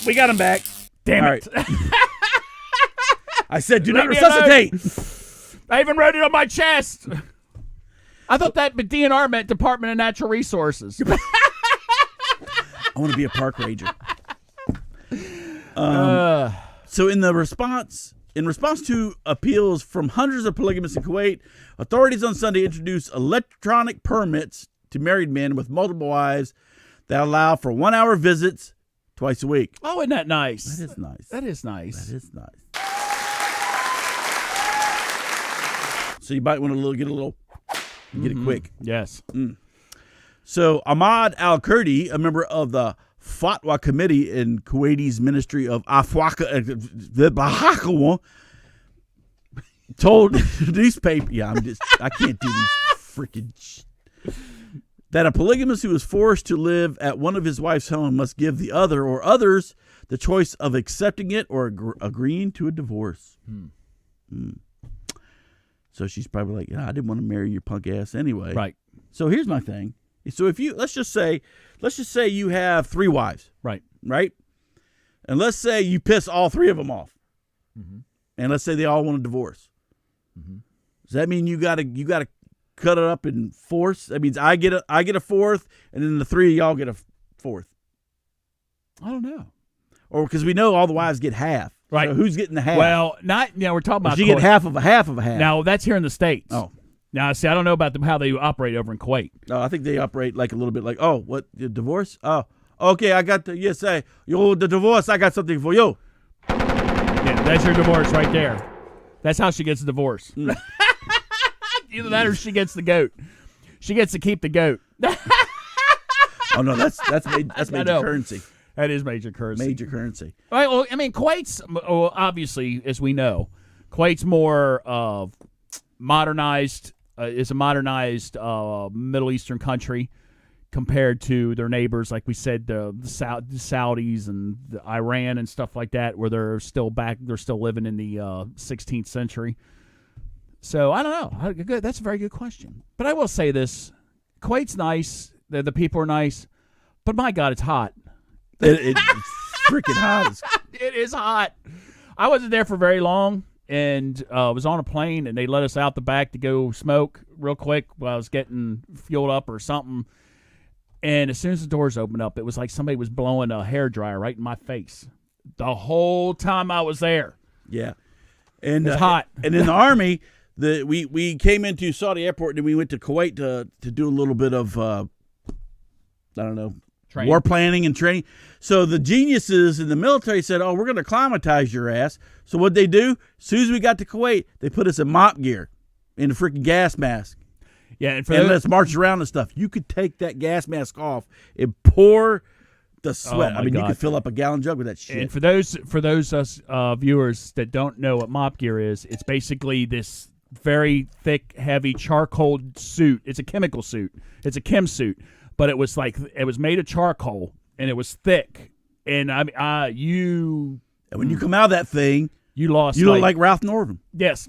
we got him back. Damn All it. right. I said, do Leave not me resuscitate. I even wrote it on my chest. I thought that DNR meant Department of Natural Resources. I want to be a park ranger. So in response to appeals from hundreds of polygamists in Kuwait, authorities on Sunday introduced electronic permits to married men with multiple wives that allow for 1-hour visits twice a week. Oh, isn't that nice? That is nice. That is nice. That is nice. So you might want to get it quick. Yes. So Ahmad Al-Kurdi, a member of the Fatwa Committee in Kuwaiti's Ministry of Afwaka, told the newspaper, I can't do these freaking that a polygamist who is forced to live at one of his wife's home must give the other or others the choice of accepting it or agreeing to a divorce. So she's probably like, I didn't want to marry your punk ass anyway. Right. So here's my thing. So if you let's just say you have 3 wives, Right. right? And let's say you piss all 3 of them off, and let's say they all want a divorce. Does that mean you gotta cut it up in fourths? That means I get a fourth, and then the 3 of y'all get a fourth, I don't know. or because we know all the wives get half. Right. So who's getting the half? Well, we're talking about. Does she get half of a half of a half? Now that's here in the States. Oh. Now, see, I don't know about how they operate over in Kuwait. I think they operate like a little bit like, what, the divorce? Oh, okay, I got the divorce. I got something for you. Yeah, that's your divorce right there. That's how she gets a divorce. Either that or she gets the goat. She gets to keep the goat. Oh no, that's major currency. That is major currency. Major currency. All right, well, I mean, Kuwait's obviously, as we know, Kuwait's more modernized. Is a modernized Middle Eastern country compared to their neighbors, like we said, the Saudis and the Iran and stuff like that, where they're still living in the 16th century. So I don't know. That's a very good question. But I will say this: Kuwait's nice. The people are nice, but my God, it's hot. It's freaking hot. It is hot. I wasn't there for very long. And was on a plane, and they let us out the back to go smoke real quick while I was getting fueled up or something. And as soon as the doors opened up, it was like somebody was blowing a hairdryer right in my face the whole time I was there. Yeah, and it's hot. And in the Army, we came into Saudi Airport, and we went to Kuwait to do a little bit of war planning and training. So the geniuses in the military said, "Oh, we're going to acclimatize your ass." So what they do? As soon as we got to Kuwait, they put us in mop gear, in a freaking gas mask. Yeah, and let us march around and stuff. You could take that gas mask off and pour the sweat. Oh, I mean, God. you could fill up a gallon jug with that shit. And for those viewers that don't know what mop gear is, it's basically this very thick, heavy charcoal suit. It's a chemical suit. It's a chem suit, but it was made of charcoal and it was thick. And and when you come out of that thing, you lost. You look like Ralph Northam. Yes.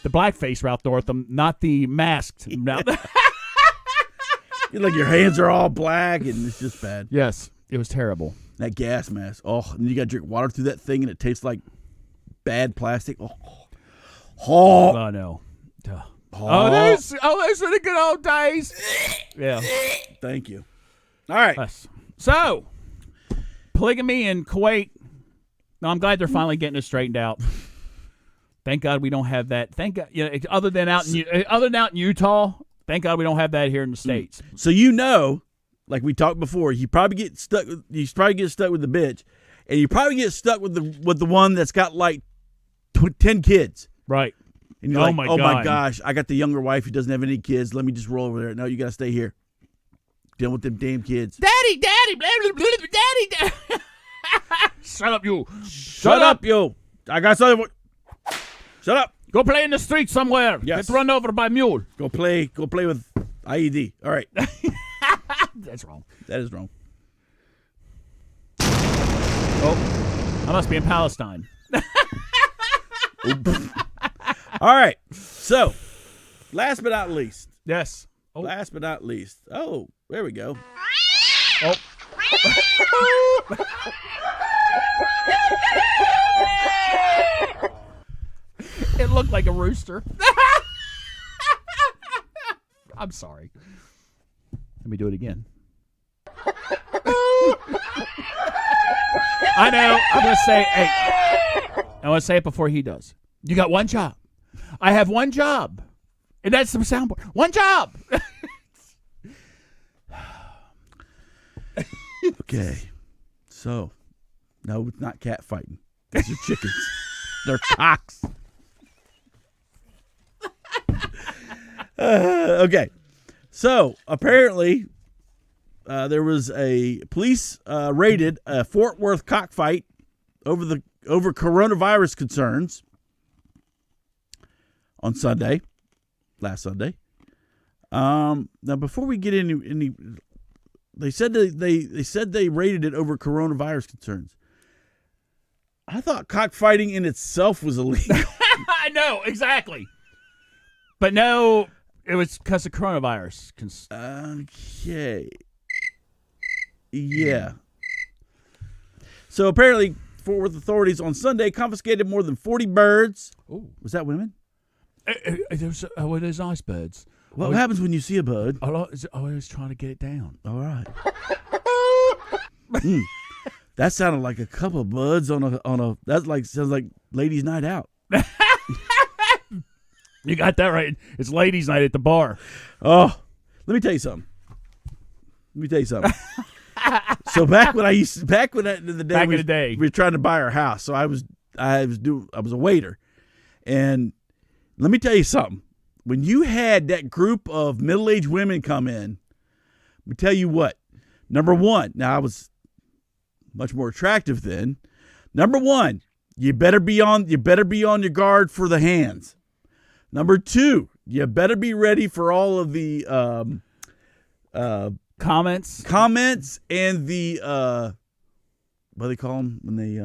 The blackface Ralph Northam, not the masked. Like your hands are all black and it's just bad. Yes, it was terrible. That gas mask. Oh, and you got to drink water through that thing and it tastes like bad plastic. Oh no. Those were the good old days. Yeah. Thank you. All right. Yes. So, polygamy in Kuwait. No, I'm glad they're finally getting it straightened out. Thank God we don't have that. Thank God. Other than out in Utah, thank God we don't have that here in the States. So like we talked before, you probably get stuck. You probably get stuck with the bitch, and you probably get stuck with the one that's got like 10 kids. Right. And you're my gosh, I got the younger wife who doesn't have any kids. Let me just roll over there. No, you got to stay here. Deal with them damn kids. Daddy, blah, blah, blah, blah, daddy. Shut up, you. Shut up, you. I got something. Shut up. Go play in the street somewhere. Yes. Get run over by a mule. Go play with IED. All right. That's wrong. That is wrong. Oh, I must be in Palestine. All right. So, last but not least. Yes. Oh. Last but not least. Oh, there we go. Oh. It looked like a rooster. I'm sorry. Let me do it again. I know. I'm going to say, hey, I want to say it before he does. You got one job. I have one job. And that's the soundboard. One job. Okay. So, no, it's not cat fighting. These are chickens. They're cocks. Okay. So, apparently, there was a police raided a Fort Worth cockfight over coronavirus concerns on last Sunday. Now, before we get into any, they said they raided it over coronavirus concerns. I thought cockfighting in itself was illegal. I know, exactly. But no, it was because of coronavirus. Okay. Yeah. So apparently, Fort Worth authorities on Sunday confiscated more than 40 birds. Ooh. Was that women? There's nice birds. What happens when you see a bird? I was trying to get it down. All right. That sounded like a couple of birds on a. Sounds like ladies' night out. You got that right. It's ladies' night at the bar. Oh, let me tell you something. So back in the day, we were trying to buy our house. So I was a waiter, and let me tell you something. When you had that group of middle-aged women come in, let me tell you what. Number one, now I was much more attractive then. Number one, you better be on your guard for the hands. Number two, you better be ready for all of the comments and the what do they call them when they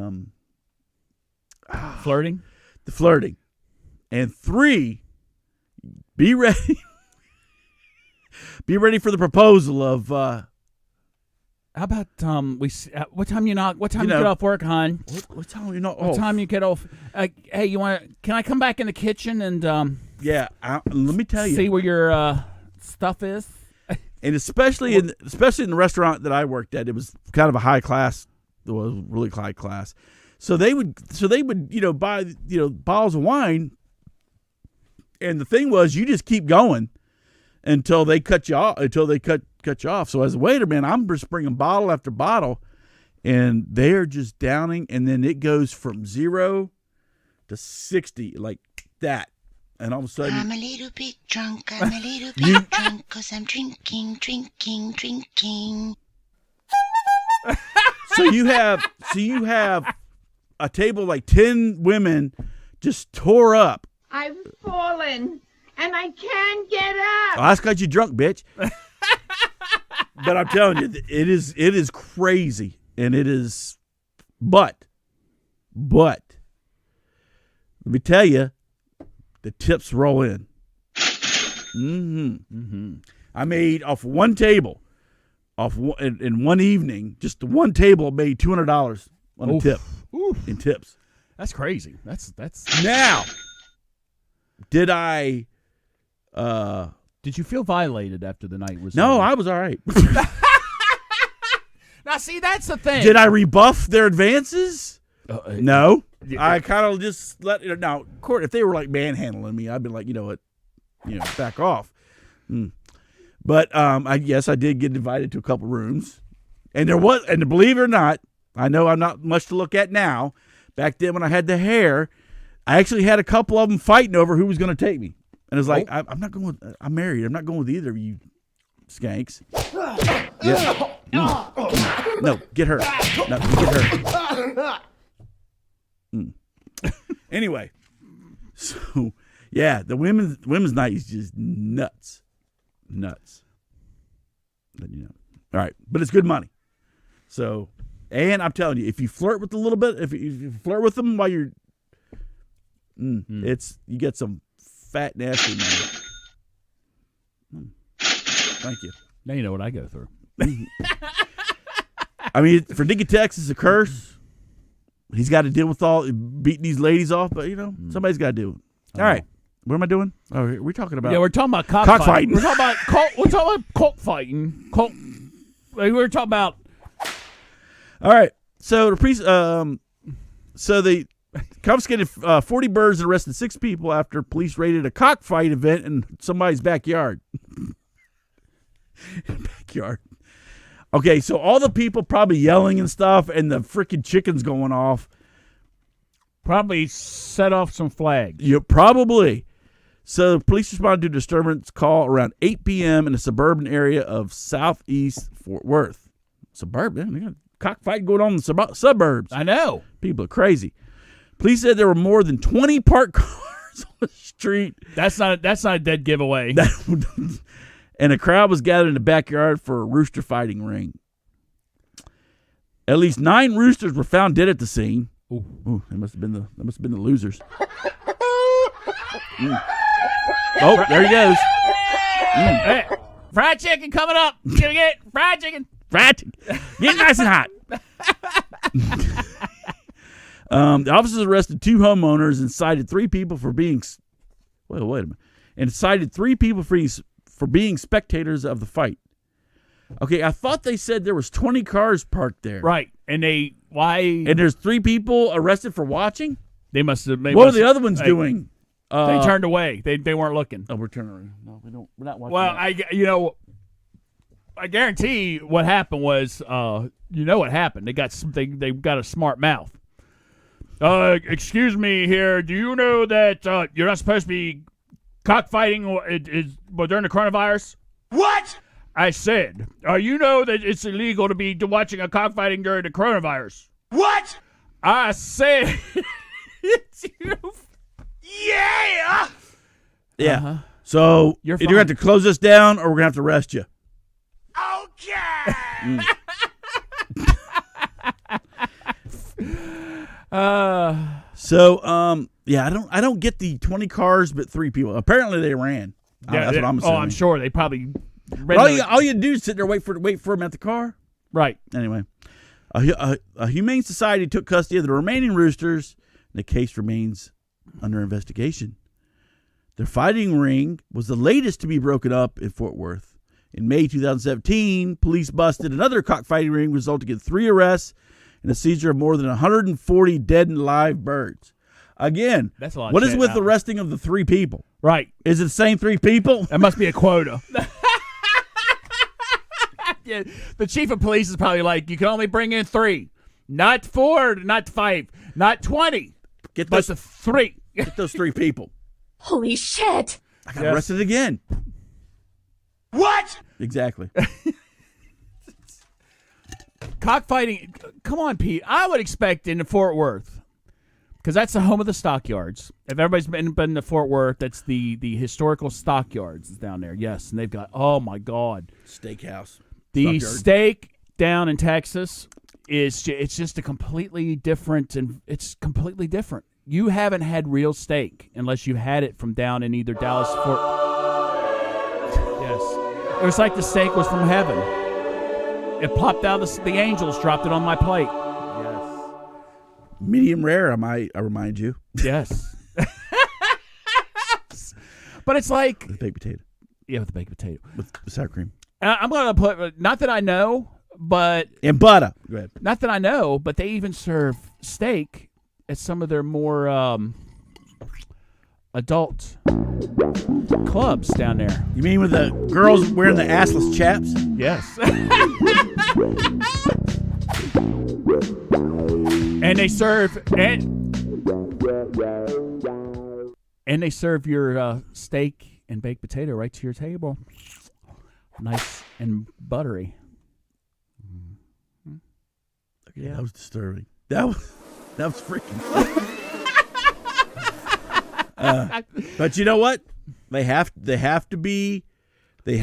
flirting? The flirting. And three, be ready. Be ready for the proposal of how about what time you get off work, hon? What time you not What off? time you get off? Hey, can I come back in the kitchen and yeah, let me tell you. see where your stuff is? And especially in the restaurant that I worked at, it was kind of a high class. It was really high class. So they would buy bottles of wine, and the thing was you just keep going until they cut you off. Until they cut you off. So as a waiter, man, I'm just bringing bottle after bottle, and they're just downing, and then it goes from 0 to 60 like that, and all of a sudden I'm a little bit drunk. I'm a little bit drunk 'cause I'm drinking. So you have a table like 10 women just tore up. I've fallen and I can't get up. Oh, that's because you drunk, bitch. But I'm telling you, it is crazy, and it is. But let me tell you, the tips roll in. I made off one table. In one evening, just the one table made $200 on a tip in tips. That's crazy. That's Now, did I? Did you feel violated after the night was No, over? I was all right. Now, see, that's the thing. Did I rebuff their advances? No, Yeah. I kind of just let it. Now, court, if they were like manhandling me, I'd be like, you know what, back off. But I did get invited to a couple rooms, and believe it or not, I know I'm not much to look at now. Back then, when I had the hair, I actually had a couple of them fighting over who was going to take me, and it was like, I'm not going. I'm married. I'm not going with either of you skanks. Yeah. No, get her. No, you get her. Anyway, so yeah, the women's night is just nuts. But, all right, but it's good money. So, and I'm telling you, if you flirt with a little bit, if you flirt with them while you're, you get some fat nasty money. Thank you. Now you know what I go through. I mean, for Dickie Tex, it's a curse. He's got to deal with beating these ladies off, but somebody's got to do it. All right, what am I doing? Oh, we're talking about. Yeah, we're talking about cockfighting. We're talking about cockfighting. We're talking about. All right, so they confiscated 40 birds and arrested 6 people after police raided a cockfight event in somebody's backyard. Okay, so all the people probably yelling and stuff, and the freaking chickens going off. Probably set off some flags. Yeah, probably. So the police responded to a disturbance call around 8 p.m. in a suburban area of southeast Fort Worth. Suburban? They got cockfight going on in the suburbs. I know. People are crazy. Police said there were more than 20 parked cars on the street. That's not a dead giveaway. And a crowd was gathered in the backyard for a rooster fighting ring. At least 9 roosters were found dead at the scene. Ooh, that must have been the losers. Oh, there he goes. Hey, fried chicken coming up. Gonna get fried chicken. Fried chicken. Get nice and hot. The officers arrested 2 homeowners and cited 3 people for being. Wait a minute. And cited 3 people for being spectators of the fight. Okay, I thought they said there was 20 cars parked there. Right, and And there's 3 people arrested for watching? They must have. What are the other ones doing? They turned away. They weren't looking. Oh, we're turning around. No, we don't. We're not watching. Well, that. I guarantee what happened was, what happened. They got a smart mouth. Excuse me here. Do you know that you're not supposed to be cockfighting during the coronavirus? What? I said, you know that it's illegal to be watching a cockfighting during the coronavirus. What? I said, Yeah! Yeah. So You're either you have fine. to close this down, or we're gonna have to arrest you. Okay! I don't get the 20 cars, but 3 people. Apparently they ran. That's what I'm assuming. Oh, I'm sure they probably. But all you do is sit there wait for them at the car. Right. Anyway, a humane society took custody of the remaining roosters. The case remains under investigation. The fighting ring was the latest to be broken up in Fort Worth. In May 2017, police busted another cockfighting ring, resulting in 3 arrests and a seizure of more than 140 dead and live birds. Again, That's a lot of what is shit with now. the resting of the 3 people? Right. Is it the same 3 people? That must be a quota. Yeah, the chief of police is probably like, you can only bring in 3. Not 4, not 5, not 20. Get But those, the 3. get those 3 people. Holy shit! I got Yes. arrested again. What? Exactly. Cockfighting. Come on, Pete. I would expect in Fort Worth, because that's the home of the stockyards. If everybody's been to Fort Worth, that's the historical stockyards down there. Yes, and they've got, oh my God, Steakhouse. the Stockyard. steak down in Texas it's just a completely different, and it's completely different. You haven't had real steak unless you had it from down in either Dallas, Fort. Yes, it was like the steak was from heaven. It popped out. The angels dropped it on my plate. Yes. Medium rare, I remind you. Yes. But it's like, With baked potato. yeah, with the baked potato. With sour cream. I'm going to put, not that I know, but And butter. Go ahead. not that I know, but they even serve steak at some of their more adult clubs down there. You mean with the girls wearing the assless chaps? Yes. And they serve and they serve your steak and baked potato right to your table, nice and buttery. Okay, that was disturbing. That was freaking. But you know what? They have to be. They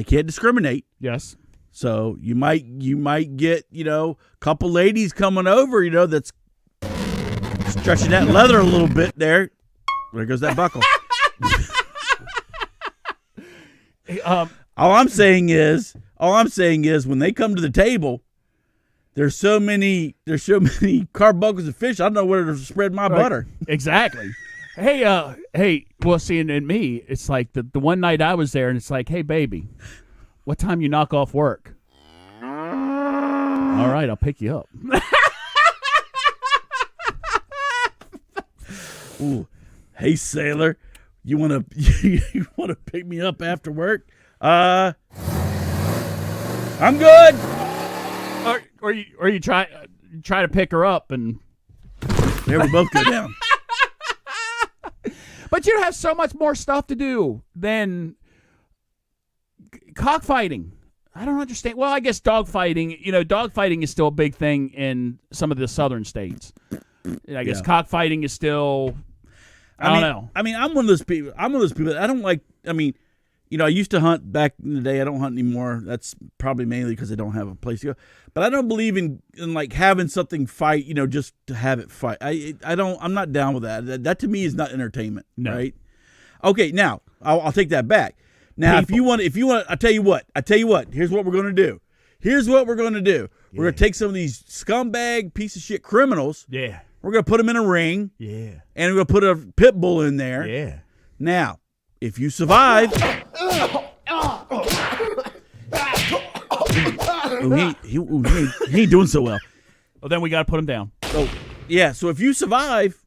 can't discriminate. Yes. So you might get, a couple ladies coming over, that's stretching that leather a little bit there. There goes that buckle. All I'm saying is when they come to the table, there's so many carbuncles of fish. I don't know where to spread my butter. Exactly. Hey, well, seeing in me, it's like the one night I was there, and it's like, hey, baby, what time you knock off work? All right, I'll pick you up. Ooh, hey sailor, you wanna pick me up after work? I'm good. Or you try to pick her up, and There we both go down. but you have so much more stuff to do than cockfighting. I don't understand. Well, I guess dogfighting. Dogfighting is still a big thing in some of the southern states. I guess cockfighting is still. I don't know. I mean, I'm one of those people. That I don't like. I mean, I used to hunt back in the day. I don't hunt anymore. That's probably mainly because I don't have a place to go. But I don't believe in like having something fight. Just to have it fight. I don't. I'm not down with that. That to me is not entertainment. No. Right. Okay. Now I'll take that back. Now, if you want, I tell you what. Here's what we're going to do. We're going to take some of these scumbag piece of shit criminals. Yeah. We're going to put them in a ring. Yeah. And we're going to put a pit bull in there. Yeah. Now, if you survive, he ain't doing so well. Well, then we got to put him down. So yeah. So if you survive,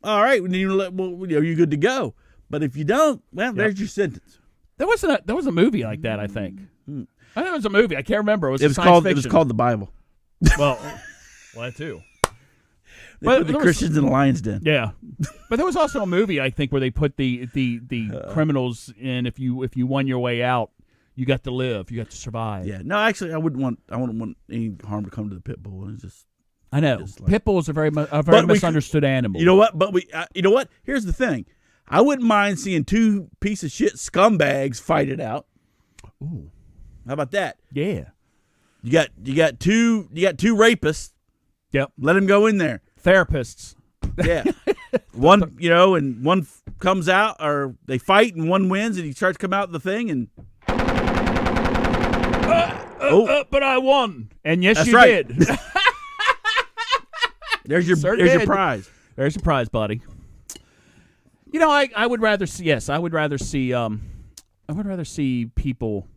all right, then you're good to go. But if you don't, well, there's your sentence. There was a movie like that, I think. I think it was a movie. I can't remember. It was It fiction. was called the Bible. Well, that too. They put the Christians in the lion's den. Yeah, but there was also a movie I think where they put the criminals in. If you won your way out, you got to live. You got to survive. Yeah. No, actually, I wouldn't want any harm to come to the pit bull. It's just. I know. Like, Pit bulls are very But misunderstood animal. You know what? But you know what? Here's the thing. I wouldn't mind seeing 2 piece of shit scumbags fight it out. Ooh. How about that? Yeah. You got two rapists. Yep. Let them go in there. Therapists. Yeah. One, and one comes out, or they fight and one wins, and he starts to come out of the thing, and But I won. And yes, That's you right. did. there's your did. prize. There's your prize, buddy. I would rather see. Yes, I would rather see. I would rather see people.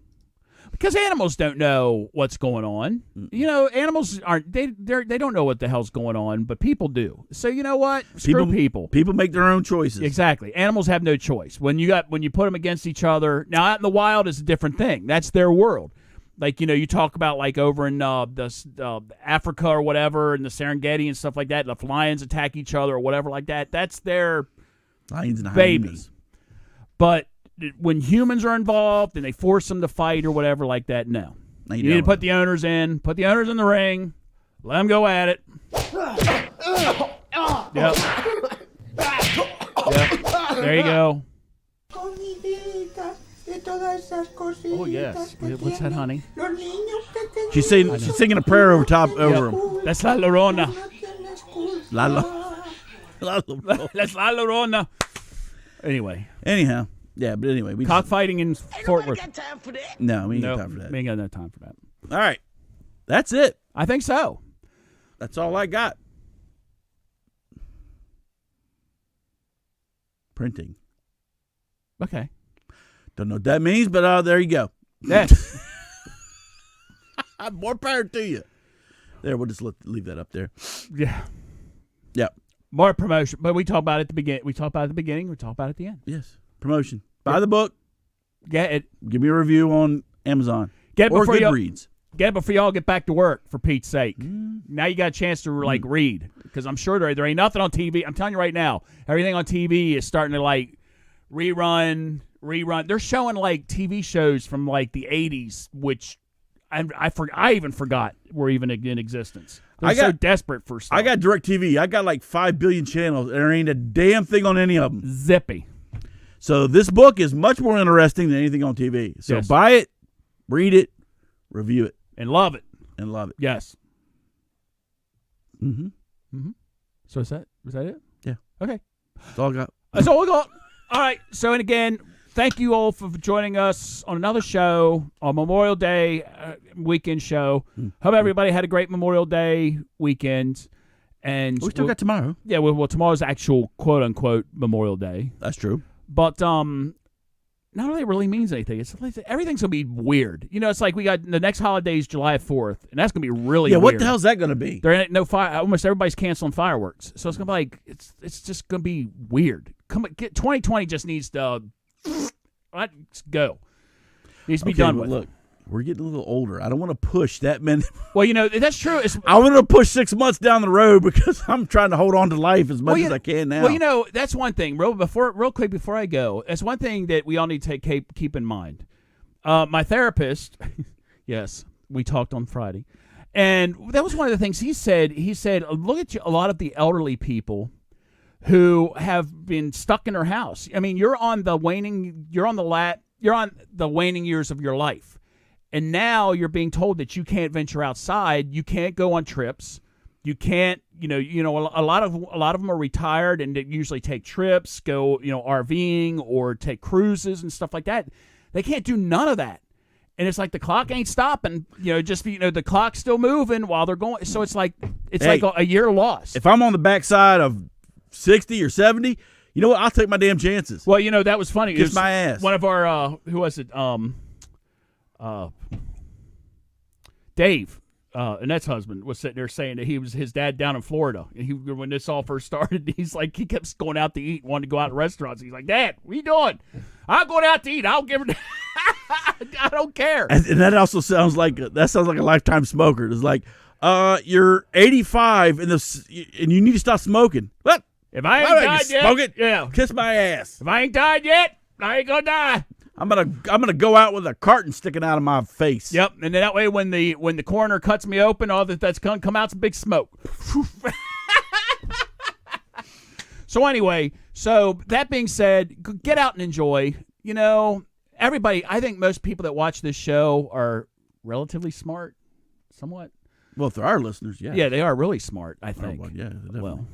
Because animals don't know what's going on. Animals aren't. They don't know what the hell's going on, but people do. So you know what? Screw people. People make their own choices. Exactly. Animals have no choice. When you put them against each other. Now out in the wild is a different thing. That's their world. Like you talk about like over in Africa or whatever, in the Serengeti and stuff like that. The lions attack each other or whatever like that. That's their lions and baby. hyenas. But when humans are involved and they force them to fight or whatever like that, no. You need to put the owners in. Put the owners in the ring. Let them go at it. Yep. There you go. Oh, yes. What's that, honey? She's singing a prayer over him. That's La Llorona. La That's La Llorona. Anyhow. Yeah, but anyway. Cockfighting in Fort Worth. No, we ain't got time for that. We ain't got no time for that. All right. That's it. I think so. That's all I got. Printing. Okay. Don't know what that means, but there you go. Yes. More power to you. There, we'll just leave that up there. Yeah. Yep. More promotion. But we talk about it at the beginning. We talk about it at the beginning. We talk about it at the end. Yes. Promotion. Buy the book. Get it. Give me a review on Amazon. Get it or before Goodreads. Get it before y'all get back to work, for Pete's sake. Now you got a chance to read, because I'm sure there ain't nothing on TV. I'm telling you right now, everything on TV is starting to rerun. They're showing TV shows from the 80s, which I even forgot were even in existence. They're so desperate for stuff. I got DirecTV. I got 5 billion channels, and there ain't a damn thing on any of them. Zippy. So this book is much more interesting than anything on TV. So Yes. buy it, read it, review it, And love it. Yes. So was that it? Yeah. Okay. That's all I got. That's all we got. All right. So, and again, thank you all for joining us on another show, on Memorial Day weekend show. Hope everybody had a great Memorial Day weekend. And We still got tomorrow. Yeah, well, tomorrow's actual quote-unquote Memorial Day. That's true. But none of it really means anything. It's everything's going to be weird. It's like we got the next holiday is July 4th, and that's going to be really weird. What the hell's that going to be? There ain't no fire. Almost everybody's canceling fireworks, so it's gonna be it's just gonna be weird. 2020 just needs to let's go. Needs to be done with. Look, we're getting a little older. I don't want to push that many. Well, that's true. I want to push 6 months down the road because I'm trying to hold on to life as much as I can now. Well, that's one thing. Real quick before I go, that's one thing that we all need to keep in mind. My therapist, yes, we talked on Friday. And that was one of the things he said. He said, look at a lot of the elderly people who have been stuck in their house. I mean, you're on the waning years of your life. And now you're being told that you can't venture outside. You can't go on trips. You can't, a lot of them are retired and they usually take trips, go, RVing or take cruises and stuff like that. They can't do none of that. And it's like the clock ain't stopping, the clock's still moving while they're going. So it's like a year lost. If I'm on the backside of 60 or 70, you know what? I'll take my damn chances. Well, that was funny. Kiss my ass. One of our, who was it? Dave, Annette's husband, was sitting there saying that he was his dad down in Florida. And when this all first started, he kept going out to eat, wanted to go out to restaurants. He's like, Dad, what are you doing? I'm going out to eat. I'll give her. I don't care. And that also sounds like a lifetime smoker. It's like, you're 85 and you need to stop smoking. What? If I ain't died yet, smoke it. Yeah. Kiss my ass. If I ain't died yet, I ain't gonna die. I'm gonna go out with a carton sticking out of my face. Yep, and then that way when the coroner cuts me open, all that's gonna come out's a big smoke. So anyway, that being said, get out and enjoy. Everybody. I think most people that watch this show are relatively smart, somewhat. Well, if there are listeners, yeah. Yeah, they are really smart, I think. Oh, well, yeah, definitely. Well.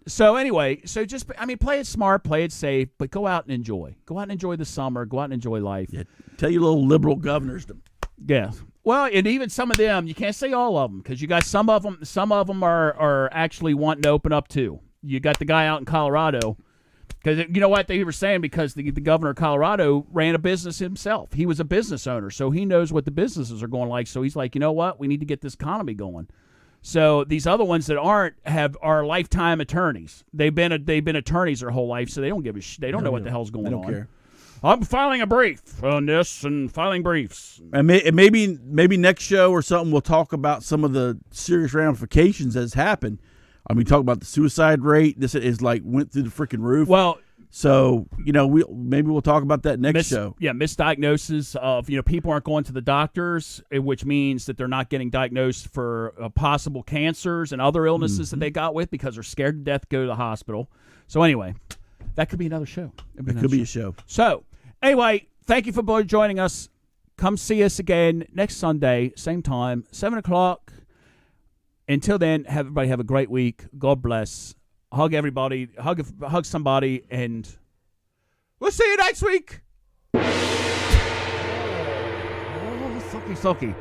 So anyway, just play it smart, play it safe, but go out and enjoy. Go out and enjoy the summer. Go out and enjoy life. Yeah, tell your little liberal governors to. Yeah. Well, and even some of them, you can't say all of them because you got some of them are actually wanting to open up too. You got the guy out in Colorado Because you know what they were saying, because the governor of Colorado ran a business himself. He was a business owner, so he knows what the businesses are going like. So he's like, you know what, we need to get this economy going. So these other ones that are lifetime attorneys. They've been attorneys their whole life, so they don't give a they don't know what the hell's going on. They don't care. I'm filing a brief on this and filing briefs. And maybe next show or something we'll talk about some of the serious ramifications that's happened. I mean, talk about the suicide rate. This is like went through the freaking roof. Well, so we'll talk about that next show. Yeah, misdiagnosis of people aren't going to the doctors, which means that they're not getting diagnosed for possible cancers and other illnesses that they got with because they're scared to death to go to the hospital. So anyway, that could be another show. It could be a show. So anyway, thank you for joining us. Come see us again next Sunday, same time, 7:00. Until then, everybody have a great week. God bless. Hug everybody. Hug somebody, and we'll see you next week. Oh, sucky.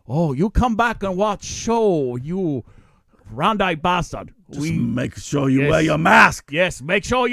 Oh, you come back and watch show, you round-eyed bastard. Just make sure you wear your mask. Yes, make sure you